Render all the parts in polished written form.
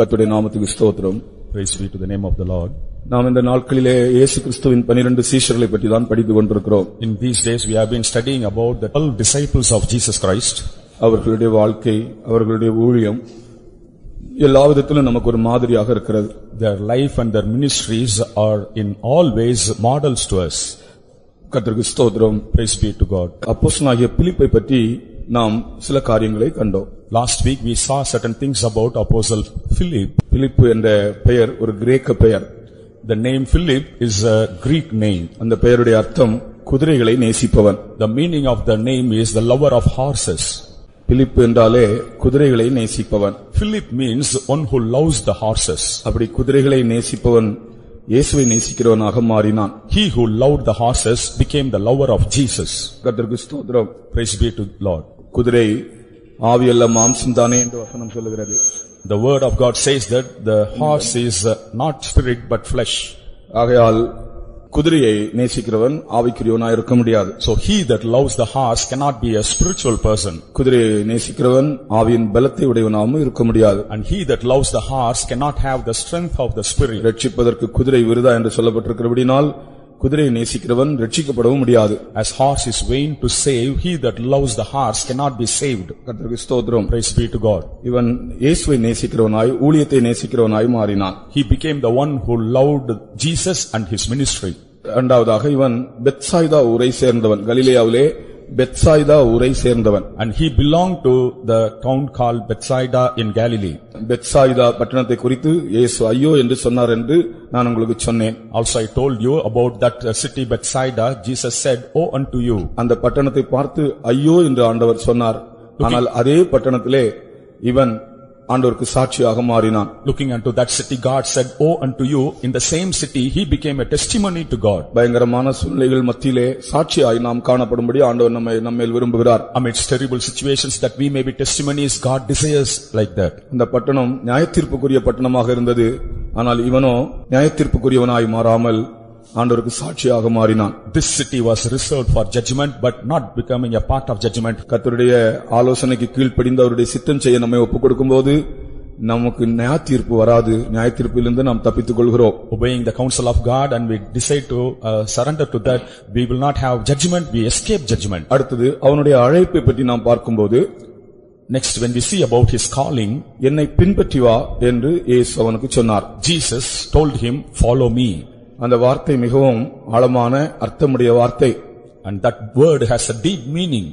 கர்த்தருடைய நாமத்துக்கு ஸ்தோத்திரம். Praise be to the name of the Lord. நாம் இந்த நாட்களிலே இயேசு கிறிஸ்துவின் 12 சீஷர்களை பற்றி தான் படித்துக் கொண்டிருக்கிறோம். In these days we have been studying about the 12 disciples of Jesus Christ. அவர்களுடைய வாழ்க்கை, அவர்களுடைய ஊழியம் எல்லா விதத்திலும் நமக்கு ஒரு மாதிரியாக இருக்கிறது. Their life and their ministries are in all ways models to us. கர்த்தருக்கு ஸ்தோத்திரம். Praise be to God. அப்போஸ்தலனாகிய பிலிப்பை பற்றி நாம் சில காரியங்களை கண்டோம். Last week we saw certain things about Apostle Philip. பிலிப்பு என்ற பெயர் ஒரு கிரேக்க பெயர். The name Philip is a Greek name. அந்த பெயருடைய அர்த்தம் குதிரைகளை நேசிப்பவன். The meaning of the name is the lover of horses. பிலிப்பு என்றாலே குதிரைகளை நேசிப்பவன். Philip means one who loves the horses. அப்படி குதிரைகளை நேசிப்பவன் இயேசுவை நேசிக்கிறவனாக மாறினான். He who loved the horses became the lover of Jesus. கர்த்தருக்கு ஸ்தோத்திரம். Praise be to Lord. குதிரை ஆவியல்ல மாம்சம் தானே என்று வசனம் சொல்லுகிறது. The word of God says that the horse is not spirit but flesh. ஆகையால் குதிரையை நேசிக்கிறவன் ஆவிக்குரியவனாய் இருக்க முடியாது. So he that loves the horse cannot be a spiritual person. குதிரையை நேசிக்கிறவன் ஆவியின் பலத்தை உடையவனாகவும் இருக்க முடியாது. And he that loves the horse cannot have the strength of the spirit. ரட்சிப்பதற்கு குதிரை விருதா என்று சொல்லப்பட்டிருக்கிறபடியால் குதிரையை நேசிக்கிறவன் ரட்சிக்கப்படவும் முடியாது. As horse is vain to save, he that loves the horse cannot be saved. கர்த்தருக்கு ஸ்தோத்திரம். Praise be to God. இவன் இயேசுவை நேசிக்கிறவனாய் ஊழியத்தை நேசிக்கிறவனாய் மாறினான். He became the one who loved Jesus and his ministry. இரண்டாவதாக இவன் பெத்சாய்தா ஊரை சேர்ந்தவன். கலிலேயாவிலே பெத்சாய்தா ஊரை சேர்ந்தவன். And he belonged to the town called Bethsaida in Galilee. Bethsaida பட்டணத்தை குறித்து இயேசு ஐயோ என்று சொன்னார் என்று நான் உங்களுக்கு சொன்னேன். Also I told you about that city Bethsaida. Jesus said, "Oh unto you." அந்த பட்டணத்தை பார்த்து ஐயோ என்று ஆண்டவர் சொன்னார். ஆனால் அதே பட்டணத்திலே இவன் ஆண்டவருக்கு சாட்சியாக மாறினான். Looking unto that city, God said, "Oh unto you." In the same city he became a testimony to God. பயங்கரமான சூழ்நிலைகள் மத்தியிலே சாட்சியாய் நாம் காணப்படும்படி ஆண்டவர் நம்மேல் விரும்புகிறார். Amidst terrible situations that we may be testimonies, God desires like that. இந்த பட்டணம் நியாயத்தீர்ப்புக்குரிய பட்டணமாக இருந்தது. ஆனால் இவனோ நியாயத்தீர்ப்புக்குரியவனாய் மாறாமல் ஆண்டவருக்கு சாட்சியாக மாறினான். This city was reserved for judgment but not becoming a part of judgment. கர்த்தருடைய ஆலோசனைக்கு கீழ்ப்படிந்து அவருடைய சித்தம் செய்ய நம்மை ஒப்புக்கொடுக்கும்போது நமக்கு நியாயத்தீர்ப்பு வராது. நியாயத்தீர்ப்பிலிருந்து நாம் தப்பித்துக் கொள்கிறோம். Obeying the counsel of God and we decide to surrender to that, we will not have judgment, we escape judgment. அடுத்தது அவனுடைய அழைப்பை பற்றி நாம் பார்க்கும்போது, next when we see about his calling, என்னை பின்பற்றி வா என்று இயேசு அவனுக்கு சொன்னார். Jesus told him, "Follow me." அந்த வார்த்தை மிகவும் ஆழமான அர்த்தமுடைய வார்த்தை. And that word has a deep meaning.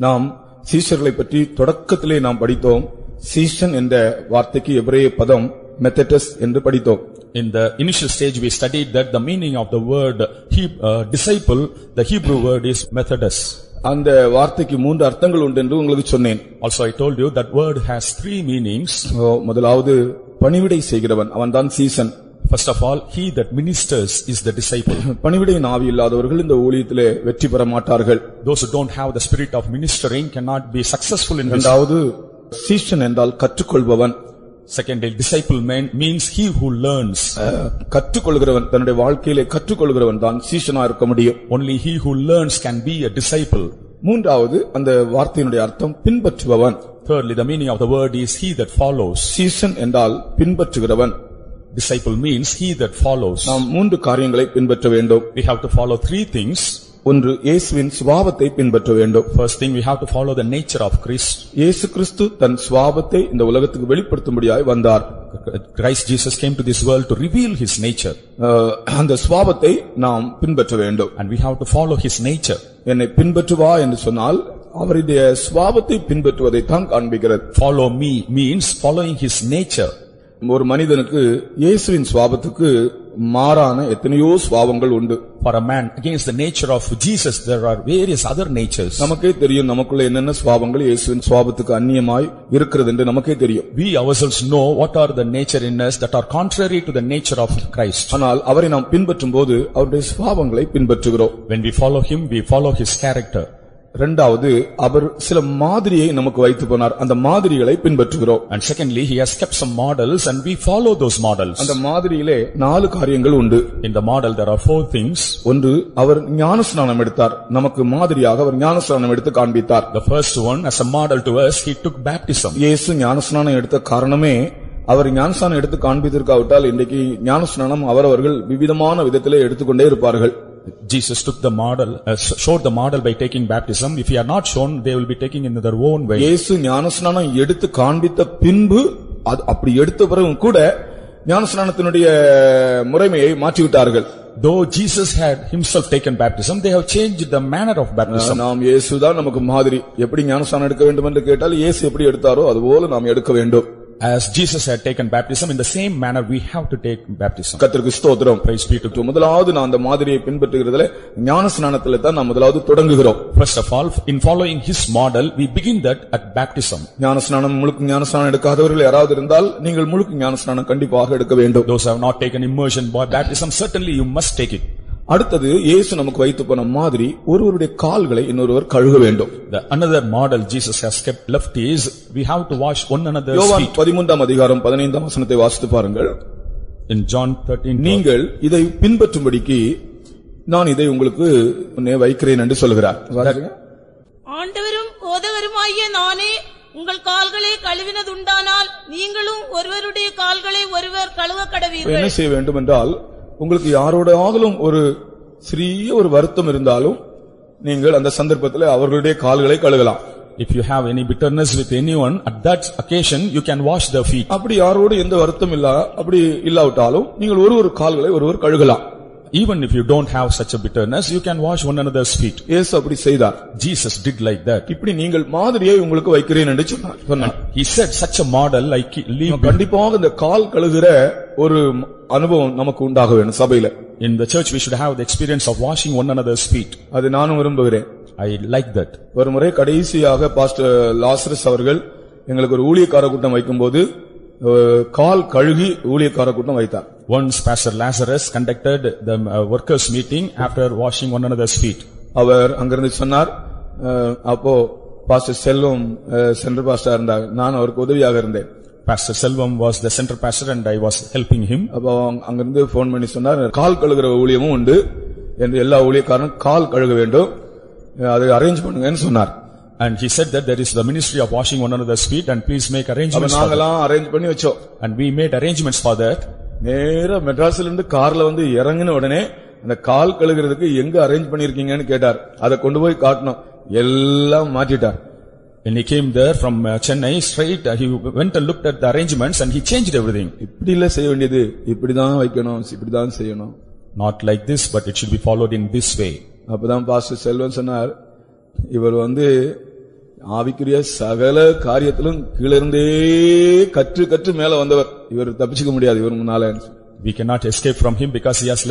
நாம் சீஷர்களை பற்றி தொடக்கத்திலே நாம் படித்தோம். சீஷன் என்ற வார்த்தைக்கு எபிரேய பதம் மெத்தடஸ் என்று படித்தோம். In the initial stage we studied that the meaning of the word disciple, the Hebrew word is methodus. அந்த வார்த்தைக்கு 3 அர்த்தங்கள் உண்டு என்று உங்களுக்கு சொன்னேன். Also I told you that word has 3 meanings. முதலாவது பணிவிடை செய்கிறவன், அவன்தான் சீஷன். First of all, he that ministers is the disciple. பணிவிடையின் ஆவி இல்லாதவர்கள் இந்த ஊழியத்திலே வெற்றி பெற மாட்டார்கள். Those who don't have the spirit of ministering cannot be successful in this. இரண்டாவது சீஷன் என்றால் கற்றுக்கொள்பவன். Secondly, disciple means he who learns. கற்றுக்கொள்கிறவன், தன்னுடைய வாழ்க்கையிலே கற்றுக்கொள்கிறவன் தான் சீஷனா இருக்க முடியும். Only he who learns can be a disciple. மூன்றாவது அந்த வார்த்தையினுடைய அர்த்தம் பின்பற்றுபவன். Thirdly, the meaning of the word is he that follows. சீஷன் என்றால் பின்பற்றுகிறவன். Disciple means he that follows. நாம் 3 காரியங்களை பின்பற்ற வேண்டும். We have to follow 3 things. ஒன்று, இயேசுவின் சுபாவத்தை பின்பற்ற வேண்டும். First thing, we have to follow the nature of Christ. இயேசு கிறிஸ்து தன் சுபாவத்தை இந்த உலகத்துக்கு வெளிப்படுத்தும்படியாய் வந்தார். Christ Jesus came to this world to reveal his nature. அந்த சுபாவத்தை நாம் பின்பற்ற வேண்டும். And we have to follow his nature. என்னை பின்பற்றுவா என்று சொன்னால் அவருடைய சுபாவத்தை பின்பற்றுவதை தான் காண்பிக்கிறது. Follow me means following his nature. ஒரு மனிதனுக்கு இயேசுவின் சுபாவத்துக்கு மாறான எத்தனையோ சுபாவங்கள் உண்டு. For a man, against the nature of Jesus there are various other natures. நமக்கே தெரியும் நமக்குள்ள என்னென்ன சுபாவங்கள் இயேசுவின் சுபாவத்துக்கு அந்நியமாய் இருக்கிறது என்று நமக்கே தெரியும். We ourselves know what are the nature in us that are contrary to the nature of Christ. ஆனால் அவரை நாம் பின்பற்றும்போது அவருடைய சுபாவங்களை பின்பற்றுகிறோம். When we follow him, we follow his character. இரண்டாவது, அவர் சில மாதிரியை நமக்கு வைத்து போனார். அந்த மாதிரிகளை பின்பற்றுகிறோம். And secondly, he has kept some models and we follow those models. அந்த மாதிரியிலே 4 காரியங்கள் உண்டு. In the model there are 4 things. ஒன்று, அவர் ஞானஸ்நானம் எடுத்தார். நமக்கு மாதிரியாக அவர் ஞானஸ்நானம் எடுத்து காண்பித்தார். The first one, as a model to us, he took baptism. இயேசு ஞானஸ்நானம் எடுத்த காரணமே அவர் ஞானஸ்நானம் எடுத்து காண்பித்திருக்காவிட்டால் இன்றைக்கு ஞானஸ்நானம் அவரவர்கள் விவிதமான விதத்திலே எடுத்துக்கொண்டே இருப்பார்கள். Jesus took the model, showed the model by taking baptism. If he had not shown, they will be taking in their own way. இயேசு ஞானஸ்நானம் எடுத்து காண்பித்த பின்பு அப்படி எடுத்த பிறகும் கூட ஞானஸ்நானத்தினுடைய முறைமையை மாற்றிவிட்டார்கள். Though Jesus had himself taken baptism, they have changed the manner of baptism. நாம் இயேசுதான் நமக்கு மாதிரி. எப்படி ஞானஸ்நானம் எடுக்க வேண்டும் என்று கேட்டால் இயேசு எப்படி எடுத்தாரோ அதுபோல நாம் எடுக்க வேண்டும். As Jesus had taken baptism, in the same manner we have to take baptism. கர்த்தருக்கு ஸ்தோத்திரம். Praise be to God. முதலாவது நான் அந்த மாதிரியை பின்பற்றுகிறதிலே ஞானஸ்நானத்திலே தான் நாம் முதலாவது தொடங்குகிறோம். First of all, in following his model, we begin that at baptism. ஞானஸ்நானம் முழுக்க ஞானஸ்நானம் எடுக்காதவர்கள் யாராவது இருந்தால் நீங்கள் முழுக்க ஞானஸ்நானம் கண்டிப்பாக எடுக்க வேண்டும். Those who have not taken immersion by baptism, certainly you must take it. அடுத்தது இயேசு நமக்கு வைத்து போன மாதிரி ஒருவருடைய கால்களை இன்னொருவர் கழுக வேண்டும். Another model Jesus has kept left is we have to wash one another's யோவான் feet. 13ஆம் அதிகாரம் 15ஆம் வசனத்தை வாசித்து பாருங்கள். In John 13, நீங்கள் இதை பின்பற்றும்படிக்கு நான் இதை உங்களுக்கு முன்னே வைக்கிறேன் என்று சொல்கிறார். ஆண்டவரும் போதகருமாகிய நானே உங்கள் கால்களை கழுவினதுண்டானால் நீங்களும் ஒருவருடைய கால்களை ஒருவர் கழுவ கடவீர்கள். என்ன செய்ய வேண்டும் என்றால் உங்களுக்கு யாரோட ஆகலும் ஒரு சிறிய ஒரு வருத்தம் இருந்தாலும் நீங்கள் அந்த சந்தர்ப்பத்தில் அவர்களுடைய கால்களை கழுவலாம். If you have any bitterness with anyone, at that occasion you can wash their feet. அப்படி யாரோடு எந்த வருத்தம் அப்படி இல்லாவிட்டாலும் நீங்கள் ஒருவர் கால்களை ஒருவர் கழுவலாம். Even if you don't have such a bitterness, you can wash one another's feet. இயேசு அப்படி செய்தார். Jesus did like that. இப்படி நீங்கள் மாதிரியை உங்களுக்கு வைக்கிறேன் என்று சொன்னார். He said such a model like leave. கண்டிப்பாக இந்த கால் கழுகுற ஒரு அனுபவம் நமக்கு உண்டாக வேண்டும் சபையில. In the church we should have the experience of washing one another's feet. அது நானும் விரும்புகிறேன். I like that. ஒரு முறை கடைசியாக பாஸ்டர் லாசரஸ் அவர்கள் எங்களுக்கு ஒரு ஊழியக்கார கூட்டம் வைக்கும்போது கால் கழுகி ஊழியக்கார கூட்டம் வைத்தார். Once Pastor Lazarus conducted the workers meeting after washing one another's feet. அவர் அங்கிருந்து சொன்னார், அப்போ பாஸ்டர் செல்வம் சென்டர் பாஸ்டர் இருந்தார், நான் அவருக்கு உதவியாக இருந்தேன். Pastor Selvam was the center pastor and I was helping him. அப்போ அங்கிருந்து போன் பண்ணி சொன்னார், கால் கழுகுற ஊழியமும் உண்டு என்று எல்லா ஊழியக்காரனும் கால் கழுக வேண்டும், அதை அரேஞ்ச் பண்ணுங்கன்னு சொன்னார். And he said that there is the ministry of washing one another's feet and please make arrangements for that. நாங்கலாம் அரேஞ்ச் பண்ணி வச்சோம். And we made arrangements for that. நேரா மெட்ராஸ்ல இருந்து கார்ல வந்து இறங்கின உடனே அந்த கால் கழுகுறதுக்கு எங்க அரேஞ்ச் பண்ணிருக்கீங்கன்னு கேட்டார். அதை கொண்டு போய் காட்டணும், எல்லாம் மாற்றிட்டார். When he came there from Chennai straight, he went and looked at the arrangements and he changed everything. இப்படி இல்ல செய்ய வேண்டியது, இப்படிதான் வைக்கணும், இப்படிதான் செய்யணும். Not like this, but it should be followed in this way. அப்பதான் பாஸ்டர் செல்வன் சொன்னார், இவர் ஆவிக்குரிய சகல காரியத்திலும் கீழிருந்தே கற்று மேல வந்தவர், இவர் தப்பிச்சுக்க முடியாது இவர் முன்னால. We cannot escape from him because he has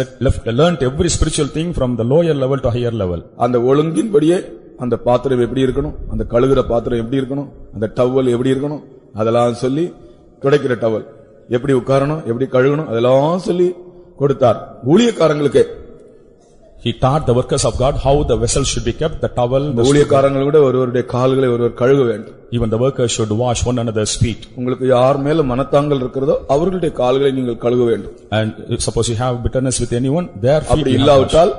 learned every spiritual thing from the lower level to higher level. அந்த ஒழுங்கின்படியே அந்த பாத்திரம் எப்படி இருக்கணும், அந்த கழுகுற பாத்திரம் எப்படி இருக்கணும், அந்த டவல் எப்படி இருக்கணும், அதெல்லாம் சொல்லி, துடைக்கிற டவல் எப்படி உட்காரணும், எப்படி கழுகணும், அதெல்லாம் சொல்லி கொடுத்தார் ஊழியக்காரங்களுக்கு. He taught the workers of God how the vessel should be kept, the towel. ஊழியக்காரங்கள் கூட ஒருவருடைய கால்களை ஒருவர் கழுக வேண்டும். Even the workers should wash one another's feet. உங்களுக்கு யார் மேல மனத்தாங்கல் இருக்கிறதோ அவர்களுடைய கால்களை நீங்கள் கழுக வேண்டும். And suppose you have bitterness with anyone, their feet. அப்படி இல்லாவிட்டால்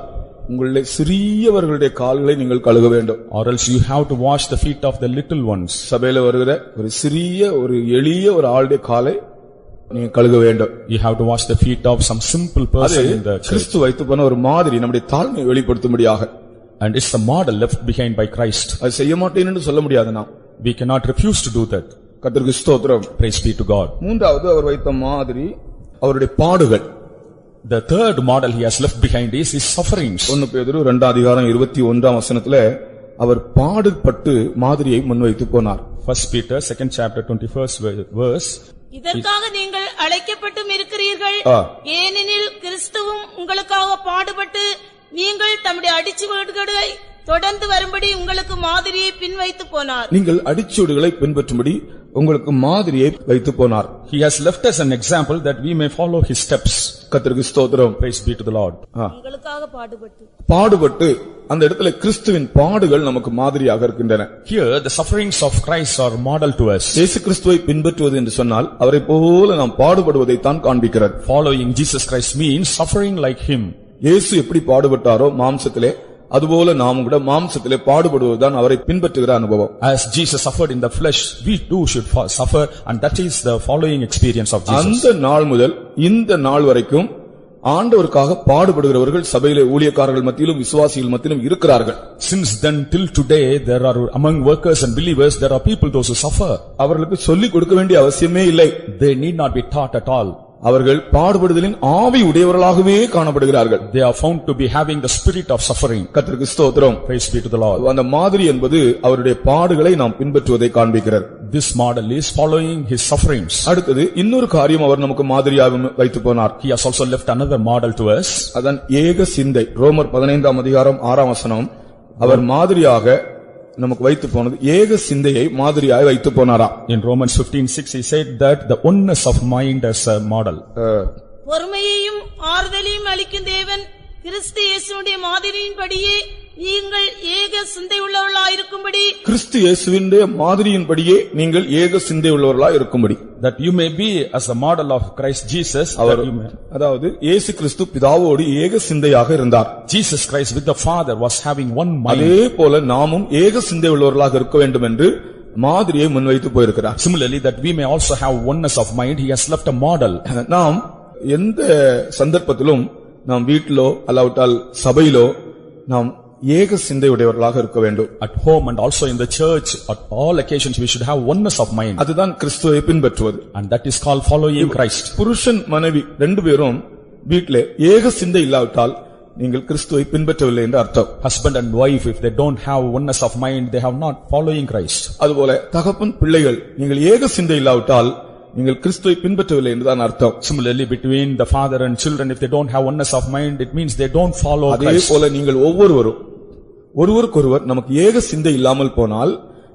உங்களுடைய சிறியவர்களுடைய கால்களை நீங்கள் கழுக வேண்டும். Or else you have to wash the feet of the little ones. சபையில வருகிற ஒரு சிறிய ஒரு எளிய ஒரு ஆளுடைய காலை நீங்க கழுக வேண்டும். You have to wash the feet of some simple person in the church. கிறிஸ்து வைத்து போன ஒரு மாதிரி நம்முடைய தாழ்மையை வெளிப்படுத்தும்படியாக. And it's the model left behind by Christ. அது செய்ய மாட்டேன் என்று சொல்ல முடியாது நாம். We cannot refuse to do that. கர்த்தருக்கு ஸ்தோத்திரம். Praise be to God. மூன்றாவது அவர் வைத்த மாதிரி அவருடைய பாடுகள். The third model he has left behind is his sufferings. 1 பேதுரு 2 அதிகாரம் 21ஆம் வசனத்திலே அவர் பாடுபட்டு மாதிரியை முன்வைத்து போனார். 1 Peter 2nd chapter 21st verse. இதற்காக நீங்கள் அழைக்கப்பட்டும் இருக்கிறீர்கள், ஏனெனில் கிறிஸ்துவும் உங்களுக்காக பாடுபட்டு நீங்கள் தம்முடைய அடிச்சுவடுகளை தொடர்ந்து வரும்படி உங்களுக்கு மாதிரியை பின்வைத்து போனார். நீங்கள் அடிச்சுவடுகளை பின்பற்றும்படி உங்களுக்கு மாதிரியை வைத்து போனார். He has left us an example that we may follow his steps. கர்த்தருக்கு ஸ்தோத்திரம். Praise be to the Lord. உங்களுக்காக பாடுபட்டு அந்த இடத்துல கிறிஸ்துவின் பாடுகள் நமக்கு மாதிரியாக இருக்கின்றன. Here the sufferings of Christ are model to us. இயேசு கிறிஸ்துவை பின்பற்றுவது என்று சொன்னால் அவரை போல நாம் பாடுபடுவதை தான் காண்பிக்கிறது. Following Jesus Christ means suffering like him. இயேசு எப்படி பாடுபட்டாரோ மாம்சத்திலே அதுபோல நாம் கூட மாம்சத்திலே பாடுபடுவதுதான் அவரை பின்பற்றுகிற அனுபவம். As Jesus suffered in the flesh, we too should suffer, and that is the following experience of Jesus. அந்த நாள் முதல் இந்த நாள் வரைக்கும் ஆண்டவருக்காக பாடுபடுகிறவர்கள் சபையிலே ஊழியக்காரர்கள் மத்தியிலும் விசுவாசிகள் மத்தியிலும் இருக்கிறார்கள். Since then till today there are among workers and believers there are people those who suffer. அவர்களுக்கு சொல்லிக் கொடுக்க வேண்டிய அவசியமே இல்லை. They need not be taught at all. அவர்கள் பாடுபடுதலின் ஆவி உடையவர்களாகவே காணப்படுகிறார்கள். They are found to be having the spirit of suffering. கர்த்தருக்கு ஸ்தோத்திரம். Praise be to the Lord. அந்த மாதிரி என்பது அவருடைய பாடுகளை நாம் பின்பற்றுவதை காண்பிக்கிறது. This model is following his sufferings. அடுத்தது இன்னொரு காரியம் அவர் நமக்கு மாதிரியாக வைத்து போனார். He has also left another model to us. அதான் ஏக சிந்தை. ரோமர் 15 அதிகாரம் 6 வசனம். அவர் மாதிரியாக நமக்கு வைத்து போனது ஏக சிந்தையை மாதிரியாக வைத்து போனாராம். In Romans 15:6 he said that the oneness of mind as a model. பொறுமையையும் ஆறுதலையும் அளிக்கும் தேவன் கிறிஸ்து இயேசுவுடைய மாதிரியின்படியே நீங்கள் ஏக சிந்தை உள்ளவர்களாயிருக்கும்படி கிறிஸ்து இயேசுவின் மாதிரியின்படியே நீங்கள் ஏக சிந்தை உள்ளவர்களாயிருக்கும்படி that you may be as a model of Christ Jesus. அதாவது இயேசு கிறிஸ்து பிதாவோடு ஏக சிந்தையாக இருந்தார். Jesus Christ with the Father was having one mind. அதே போல நாமும் ஏக சிந்தை உள்ளவர்களாக இருக்க வேண்டும் என்று மாதிரியை முன்வைத்து போயிருக்கிறார். Similarly that we may also have oneness of mind, he has left a model. நாம் எந்த சந்தர்ப்பத்திலும் நாம் வீட்டிலோ அல்லாவிட்டால் சபையிலோ நாம் ஏக சிந்தை உடையவர்களாக இருக்க வேண்டும். At home and also in the church, at all occasions we should have oneness of mind. அதுதான் கிறிஸ்துவை பின்பற்றுவது. And that is called following Christ. புருஷன் மனைவி ரெண்டு பேரும் வீட்டிலே ஏக சிந்தை இல்லாவிட்டால் நீங்கள் கிறிஸ்துவை பின்பற்றவில்லை என்று அர்த்தம். Husband and wife, if they don't have oneness of mind, they have not following Christ. அதுபோல தகப்பன் பிள்ளைகள் நீங்கள் ஏக சிந்தை இல்லாவிட்டால் நீங்கள் கிறிஸ்துவை பின்பற்றவில்லை என்றுதான் அர்த்தம். Similarly between the father and children, if they don't have oneness of mind, it means they don't follow Christ. அதே போல நீங்கள் ஒருவருக்கொருவர் நமக்கு ஏக சிந்தை இல்லாமல் போனால்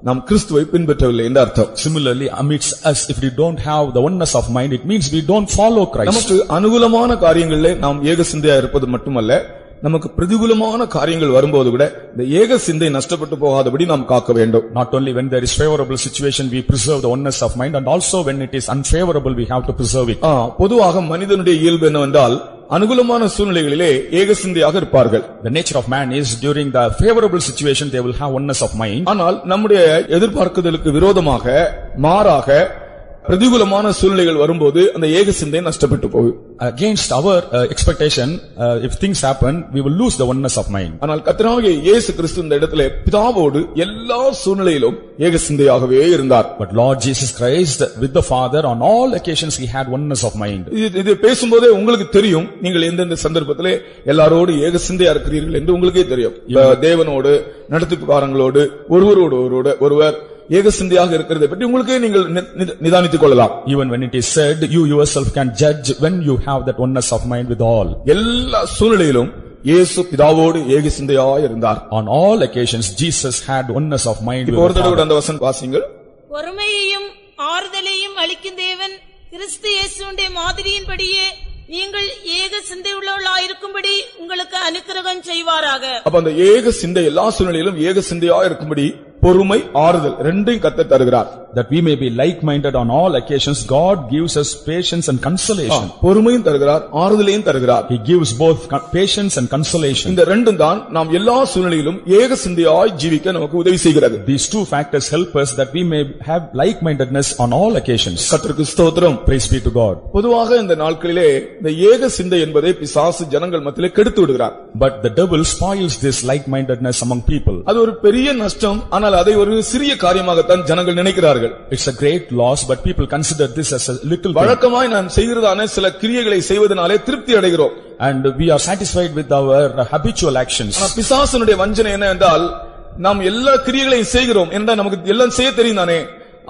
நாம் கிறிஸ்துவை பின்பற்றவில்லை என்று அர்த்தம். Similarly amidst us, if we don't have the oneness of mind, it means we don't follow Christ. நமக்கு அனுகூலமான காரியங்களிலே நாம் ஏக சிந்தையா இருப்பது மட்டுமல்ல, நமக்கு பிரதிகூலமான காரியங்கள் வரும்போது கூட இந்த ஏக சிந்தை நஷ்டப்பட்டு போகாதபடி நாம் காக்க வேண்டும். Not only when there is favorable situation we preserve the oneness of mind, and also when it is unfavorable we have to preserve it. பொதுவாக மனிதனுடைய இயல்பு என்னவென்றால் அனுகூலமான சூழ்நிலைகளிலே ஏக சிந்தையாக இருப்பார்கள். The nature of man is during the favorable situation they will have oneness of mind. ஆனால் நம்முடைய எதிர்பார்க்குதலுக்கு விரோதமாக மாறாக பிரதிகூலமான சூழ்நிலைகள் வரும்போது அந்த ஏக சிந்தை நஷ்டப்பட்டு போகும். Against our expectation, if things happen, we will lose the oneness of mind. ஆனால் கர்த்தராகிய இயேசு கிறிஸ்து இந்த இடத்திலே பிதாவோடு எல்லா சூழ்நிலையிலும் ஏக சிந்தையாகவே இருந்தார். But Lord Jesus Christ with the Father on all occasions he had oneness of mind. இது பேசும்போதே உங்களுக்கு தெரியும் நீங்கள் எந்தெந்த சந்தர்ப்பத்திலே எல்லாரோடு ஏக சிந்தையா இருக்கிறீர்கள் என்று உங்களுக்கே தெரியும். தேவனோடு நடத்திப்புக்காரங்களோடு ஒருவர் ஏக சிந்தையாக இருக்கிறதை பற்றி உங்களுக்கே நீங்கள் நிதானித்துக் கொள்ளலாம். Even when it is said, you yourself can judge when you have that oneness of mind with all. எல்லா சூழ்நிலையிலும் இயேசு பிதாவோடு ஏக சிந்தையாய் இருந்தார். On all occasions Jesus had oneness of mind with ஒரு தடவை அந்த வசனம் வாசிங்கள். பொறுமையையும் ஆறுதலையும் அளிக்கும் தேவன் கிறிஸ்து இயேசுவுடைய மாதிரியின்படியே நீங்கள் ஏக சிந்தை உள்ளவர்களாயிருக்கும்படி உங்களுக்கு அனுக்கிரகம் செய்வாராக. அப்ப அந்த ஏக சிந்தை எல்லா சூழ்நிலையிலும் ஏக சிந்தையாய் இருக்கும்படி பொறுமை ஆறுதல் ரெண்டையும் கர்த்தர் தருகிறார். That we may be like-minded on all occasions, God gives us patience and consolation. பொறுமையும் தருகிறார், ஆறுதலையும் தருகிறார். He gives both patience and consolation. இந்த ரெண்டும் தான் நாம் எல்லா சூழ்நிலையிலும் ஏக சிந்தையாய் ஜீவிக்க நமக்கு உதவி செய்கிறது. These two factors help us that we may have like-mindedness on all occasions. கர்த்தருக்கு ஸ்தோத்திரம். Praise be to God. பொதுவாக இந்த நாட்களிலே இந்த ஏக சிந்தை என்பதை பிசாசு ஜனங்கள் மத்தியிலே கெடுத்து விடுகிறார். But the devil spoils this like-mindedness among people. அது ஒரு பெரிய நஷ்டம். ஆனால் அதை ஒரு சிறிய காரியமாகத்தான் ஜனங்கள் நினைக்கிறார்கள். It's a great loss, but people consider this as a little thing. வழக்கமாய் நாம் செய்கிறதான சில கிரியைகளை செய்வதனாலே திருப்தி அடைகிறோம். And we are satisfied with our habitual actions. பிசாசனுடைய வஞ்சனை என்ன என்றால் நாம் எல்லா கிரியைகளையும் செய்கிறோம் என்றால் நமக்கு எல்லாம் செய்ய தெரியும் தானே,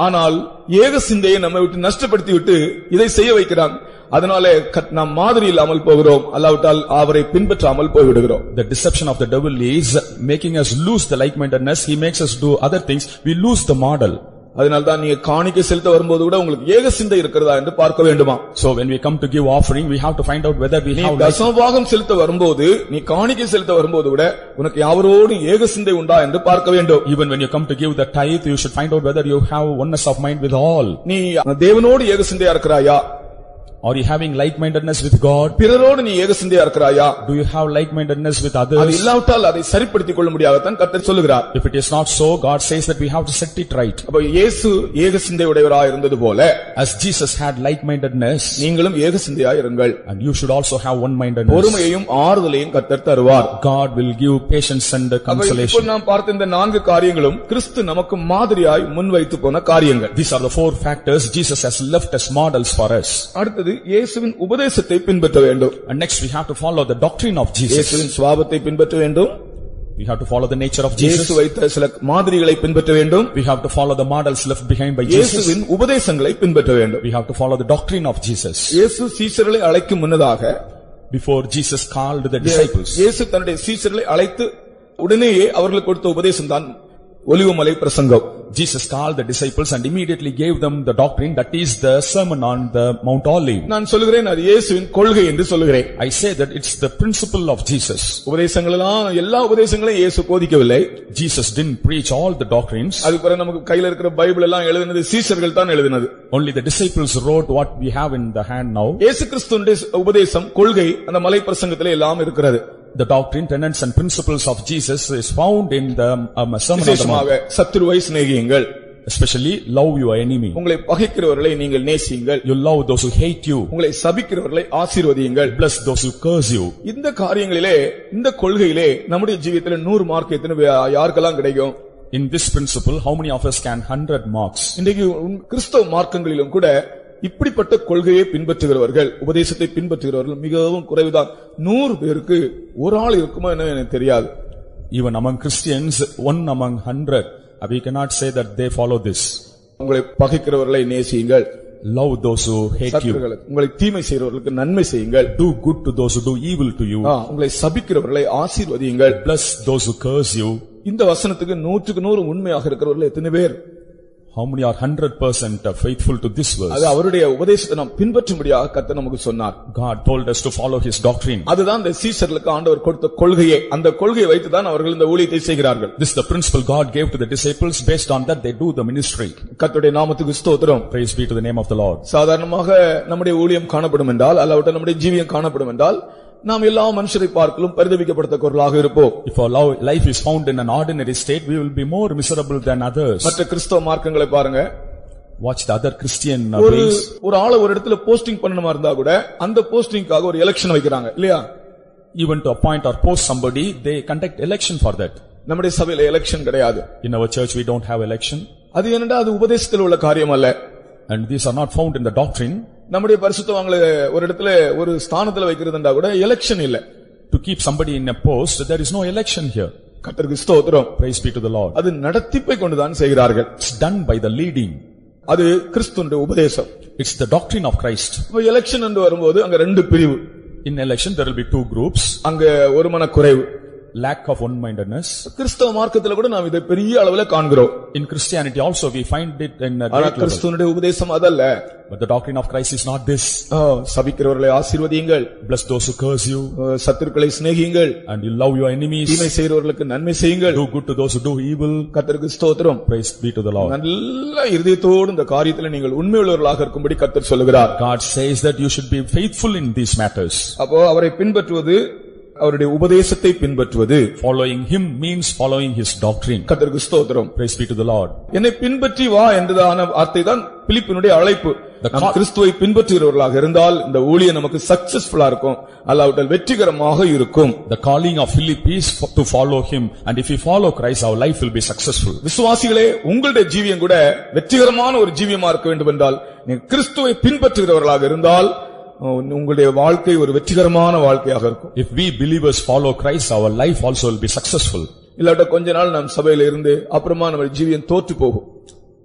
ஆனால் ஏக சிந்தையை நம்மை விட்டு நஷ்டப்படுத்தி விட்டு இதை செய்ய வைக்கிறான். அதனாலே நாம் மாதிரி இல்லாமல் போகிறோம், அல்லாவிட்டால் அவரை பின்பற்றாமல் போய்விடுகிறோம். The deception of the devil is making us lose the like-mindedness. He makes us do other things. We lose the model. அதனால்தான் நீங்க காணிக்கை செலுத்த வரும்போது கூட உங்களுக்கு ஏக சிந்தை இருக்கிறதா என்று பார்க்க வேண்டுமா. So when we come to give offering, we have to find out whether we have தசமபாகம் செலுத்த வரும்போது, நீ காணிக்கை செலுத்த வரும்போது கூட உனக்கு யாவரோடு ஏக சிந்தை உண்டா என்று பார்க்க வேண்டும். Even when you come to give the tithe, you should find out whether you have oneness of mind with all. நீ தேவனோடு ஏக சிந்தையா இருக்கிறாயா, Are you having like-mindedness with God? பிறரோடு நீ ஏகசிந்தையா இருக்கிறாயா? Do you have like-mindedness with அது others? இல்லாவிட்டால் அதை சரிப்படுத்திக் கொள்ள முடியாததான் கர்த்தர் சொல்லுகிறார். If it is not so, God says that we have to set it right. அப்ப இயேசு ஏகசிந்தை உடையவராய் இருந்தது போல As Jesus had like-mindedness, நீங்களும் ஏகசிந்தையாய் இருங்கள். and you should also have one-mindedness. பொறுமையையும் ஆறுதலையும் கர்த்தர் தருவார். God will give patience and இப்போ consolation. நாம் பார்த்த இந்த 4 காரியங்களும் கிறிஸ்து நமக்கு மாதிரியாய் முன்வைத்து போன காரியங்கள். These are the 4 factors Jesus has left as models for us. அடுத்தது இயேசுவின் உபதேசத்தை பின்பற்ற வேண்டும். And next we have to follow the doctrine of Jesus. இயேசுவின் சுபாவத்தை பின்பற்ற வேண்டும். We have to follow the nature of Jesus. இயேசு வைத்த சில மாதிரிகளை பின்பற்ற வேண்டும். We have to follow the models left behind by Jesus. இயேசுவின் உபதேசங்களை பின்பற்ற வேண்டும். We have to follow the doctrine of Jesus. இயேசு சீஷர்களை அழைக்கும் முன்னதாக Before Jesus called the disciples, இயேசு தன்னுடைய சீஷர்களை அழைத்து உடனேயே அவர்களுக்கு கொடுத்த உபதேசம் தான் ஒலிவமலை பிரசங்கம். Jesus called the disciples and immediately gave them the doctrine, that is the sermon on the Mount Olive. நான் சொல்கிறேன் அது இயேசுவின் கொள்கை என்று சொல்கிறேன். I say that it's the principle of Jesus. உபதேசங்களெல்லாம் எல்லா உபதேசங்களையும் இயேசு போதிக்கவில்லை. Jesus didn't preach all the doctrines. அதுக்கு பிறகு நமக்கு கையில இருக்கிற பைபிள் எல்லாம் எழுதினது சீஷர்கள் தான் எழுதினது. Only the disciples wrote what we have in the hand now. இயேசு கிறிஸ்துவின் உபதேசம் கொள்கை அந்த மலை பிரசங்கத்திலே எல்லாம் இருக்கிறது. The doctrine, tenets and principles of Jesus is found in the sermon on the Mount. சத்துருவை சிநேகியுங்கள், Especially love your enemy. உங்களை பகைக்கிறவர்களை நீங்கள் நேசியுங்கள், You love those who hate you. உங்களை சபிக்கிறவர்களை ஆசீர்வதியுங்கள். Bless those who curse you. இந்த காரியங்களிலே இந்த கொள்கையிலே நம்முடைய ஜீவியத்தில் 100 மார்க் எத்தனை யாருக்கெல்லாம் கிடைக்கும்? In this principle, how many of us can 100 marks? இன்றைக்கு கிறிஸ்தவ மார்க்கங்களிலும் கூட இப்படிப்பட்ட கொள்கையை பின்பற்றுகிறவர்கள், உபதேசத்தை பின்பற்றுகிறவர்கள் மிகவும் குறைவுதான். 100 பேருக்கு ஒரு ஆள் இருக்குமா என்ன எனக்கு தெரியாது. Even among Christians, 1 among 100. We cannot say that they follow this. உங்களை பகைக்கிறவர்களை நேசியுங்கள், Love those who hate you. உங்களை தீமை செய்கிறவர்களுக்கு நன்மை செய்யுங்கள், Do good to those who do evil to you. உங்களை சபிக்கிறவர்களை ஆசீர்வதியுங்கள். Bless those who curse you. இந்த வசனத்துக்கு 100க்கு 100 உண்மையாக இருக்கிறவர்கள் எத்தனை பேர்? How many are 100% faithful to this verse? அது அவருடைய உபதேசத்தை நாம் பின்பற்றும்படியாக கர்த்தர் நமக்கு சொன்னார். God told us to follow His doctrine. அதுதான் இந்த சீஷர்களுக்கு ஆண்டவர் கொடுத்த கொள்கையே. அந்த கொள்கையை வைத்து தான் அவர்கள் இந்த ஊழியத்தை செய்கிறார்கள். This is the principle God gave to the disciples. Based on that they do the ministry. கர்த்தருடைய நாமத்துக்கு ஸ்தோத்திரம். Praise be to the name of the Lord. சாதாரணமாக நம்முடைய ஊழியம் காணப்படும் என்றால், அல்லாவிட்டால் நம்முடைய ஜீவியம் காணப்படும் என்றால், நாம் எல்லா மனுஷரை பார்க்கலும் பரிதபிக்கப்பட்டவர்களாக இருப்போம். If our life is found in an ordinary state, we will be more miserable than others. மற்ற கிறிஸ்தவ மார்க்கங்களை பாருங்க. Watch the other Christian ways. ஒரு ஆளை ஒரு இடத்துல போஸ்டிங் பண்ணணுமா இருந்தா கூட அந்த போஸ்டிங்காக ஒரு எலெக்ஷன் வைக்கிறாங்க இல்லையா? Even to appoint or post somebody, they conduct election for that. நம்முடைய சபையில எலெக்ஷன் கிடையாது. In our church we don't have election. அது என்னடா அது உபதேசத்தில் உள்ள காரியம் அல்ல. And these are not found in the doctrine. நம்முடைய பரிசுத்தவான்களை ஒரு இடத்துல ஒரு ஸ்தானத்துல வைக்கிறதுண்டா கூட எலெக்ஷன் இல்ல. To keep somebody in a post, there is no election here. கர்த்தருக்கு ஸ்தோத்திரம். Praise be to the Lord. அது நடத்திப்பை கொண்டுதான் செய்கிறார்கள். It's done by the leading. அது கிறிஸ்துவின் உபதேசம். It's the doctrine of Christ. இப்போ எலெக்ஷன் என்று வரும்போது அங்க 2 பிரிவு. In election there will be 2 groups. அங்க ஒரு மனக்குறைவு, lack of one-mindedness. கிறிஸ்தவ மார்க்கத்துல கூட நாம் இதை பெரிய அளவுல காண்கிறோம். In Christianity also we find it in a great level. கிறிஸ்துவினுடைய உபதேசம் அதல்ல. But the doctrine of Christ is not this. சபிக்கிறவர்களை ஆசீர்வதியுங்கள், Bless those who curse you, சத்துருக்களை சிநேகியுங்கள், and you love your enemies. தீமை செய்கிறவர்களுக்கு நன்மை செய்யுங்கள், Do good to those who do evil. கர்த்தருக்கு ஸ்தோத்திரம். Praise be to the Lord. நல்ல இருதயத்தோடு இந்த காரியத்தில் நீங்கள் உண்மையுள்ளவர்களாக இருக்கும்படி கர்த்தர் சொல்லுகிறார். God says that you should be faithful in these matters. அப்போ அவரை பின்பற்றுவது, அவருடைய உபதேசத்தை பின்பற்றுவது. Following him means following his doctrine. கர்த்தருக்கு ஸ்தோத்திரம். Praise be to the Lord. என்னை பின்பற்றி வா என்றதான வார்த்தை தான் பிலிப்பினுடைய அழைப்பு. நாம் கிறிஸ்துவை பின்பற்றுகிறவர்களாக இருந்தால் இந்த ஊழியம் நமக்கு சக்சஸ்ஃபுல்லா இருக்கும், அல்லாவிட்டால் வெற்றிகரமாக இருக்கும். The calling of Philip is to follow him, and if we follow Christ our life will be successful. விசுவாசிகளே, உங்களுடைய ஜீவியம் கூட வெற்றிகரமான ஒரு ஜீவியமா இருக்க வேண்டும் என்றால் நீங்கள் கிறிஸ்துவை பின்பற்றுகிறவர்களாக இருந்தால் உங்களுடைய வாழ்க்கை ஒரு வெற்றிகரமான வாழ்க்கையாக இருக்கும். If we believers follow Christ our life also will be successful. இல்லாட்ட கொஞ்ச நாள் நாம் சபையில இருந்து அப்புறமா நம்ம ஜீவியம் தோற்று போகும்.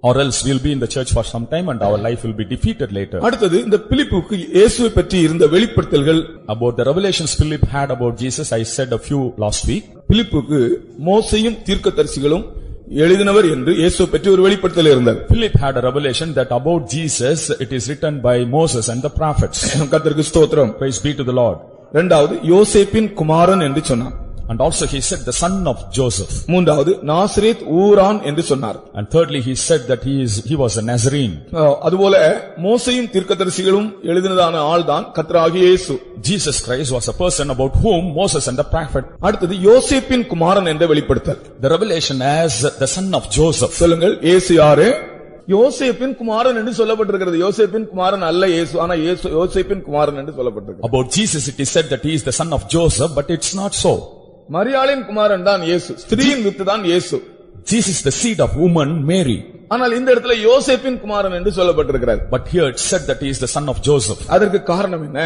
Or else we'll be in the church for some time and our life will be defeated later. அடுத்தது இந்த பிலிப்புக்கு இயேசுவை பற்றி இருந்த வெளிப்படுத்தல்கள். About the revelations Philip had about Jesus, I said a few last week. பிலிப்புக்கு மோசேயும் தீர்க்கதரிசிகளும் எழுதினவர் என்று இயேசுவை பற்றி ஒரு வெளிப்படுத்தல் இருந்தது. Philip had a revelation that about Jesus it is written by Moses and the prophets. கர்த்தருக்கு ஸ்தோத்திரம். Praise be to the Lord. இரண்டாவது யோசேப்பின் குமாரன் என்று சொன்னார். And also he said the son of Joseph. மூன்றாவது நாசரேத் ஊரான் என்று சொன்னார். And thirdly he said that he was a Nazarene. அதுபோல மோசேயும் தீர்க்கதரிசிகளும் எழுதினதான ஆள்தான் கர்த்தராகிய இயேசு. Jesus Christ was a person about whom Moses and the prophet. அடுத்தது யோசேப்பின் குமாரன் என்று வெளிப்படுத்தல். The revelation as the son of Joseph. சொல்லுங்கள், இயேசு யாரு? யோசேப்பின் குமாரன் என்று சொல்லப்பட்டிருக்கிறது. யோசேப்பின் குமாரன் அல்ல இயேசு, ஆனா யோசேப்பின் குமாரன் என்று சொல்லப்பட்டிருக்கிறது. About Jesus it is said that he is the son of Joseph, but it's not so. மரியாளின் குமாரன் தான் இயேசு, ஸ்திரீயின் வித்து தான் இயேசு. Jesus is the seed of woman Mary. ஆனால் இந்த இடத்துல யோசேப்பின் குமாரன் என்று சொல்லப்பட்டிருக்கிறது. But here it said that he is the son of Joseph. அதற்கு காரணம் என்ன?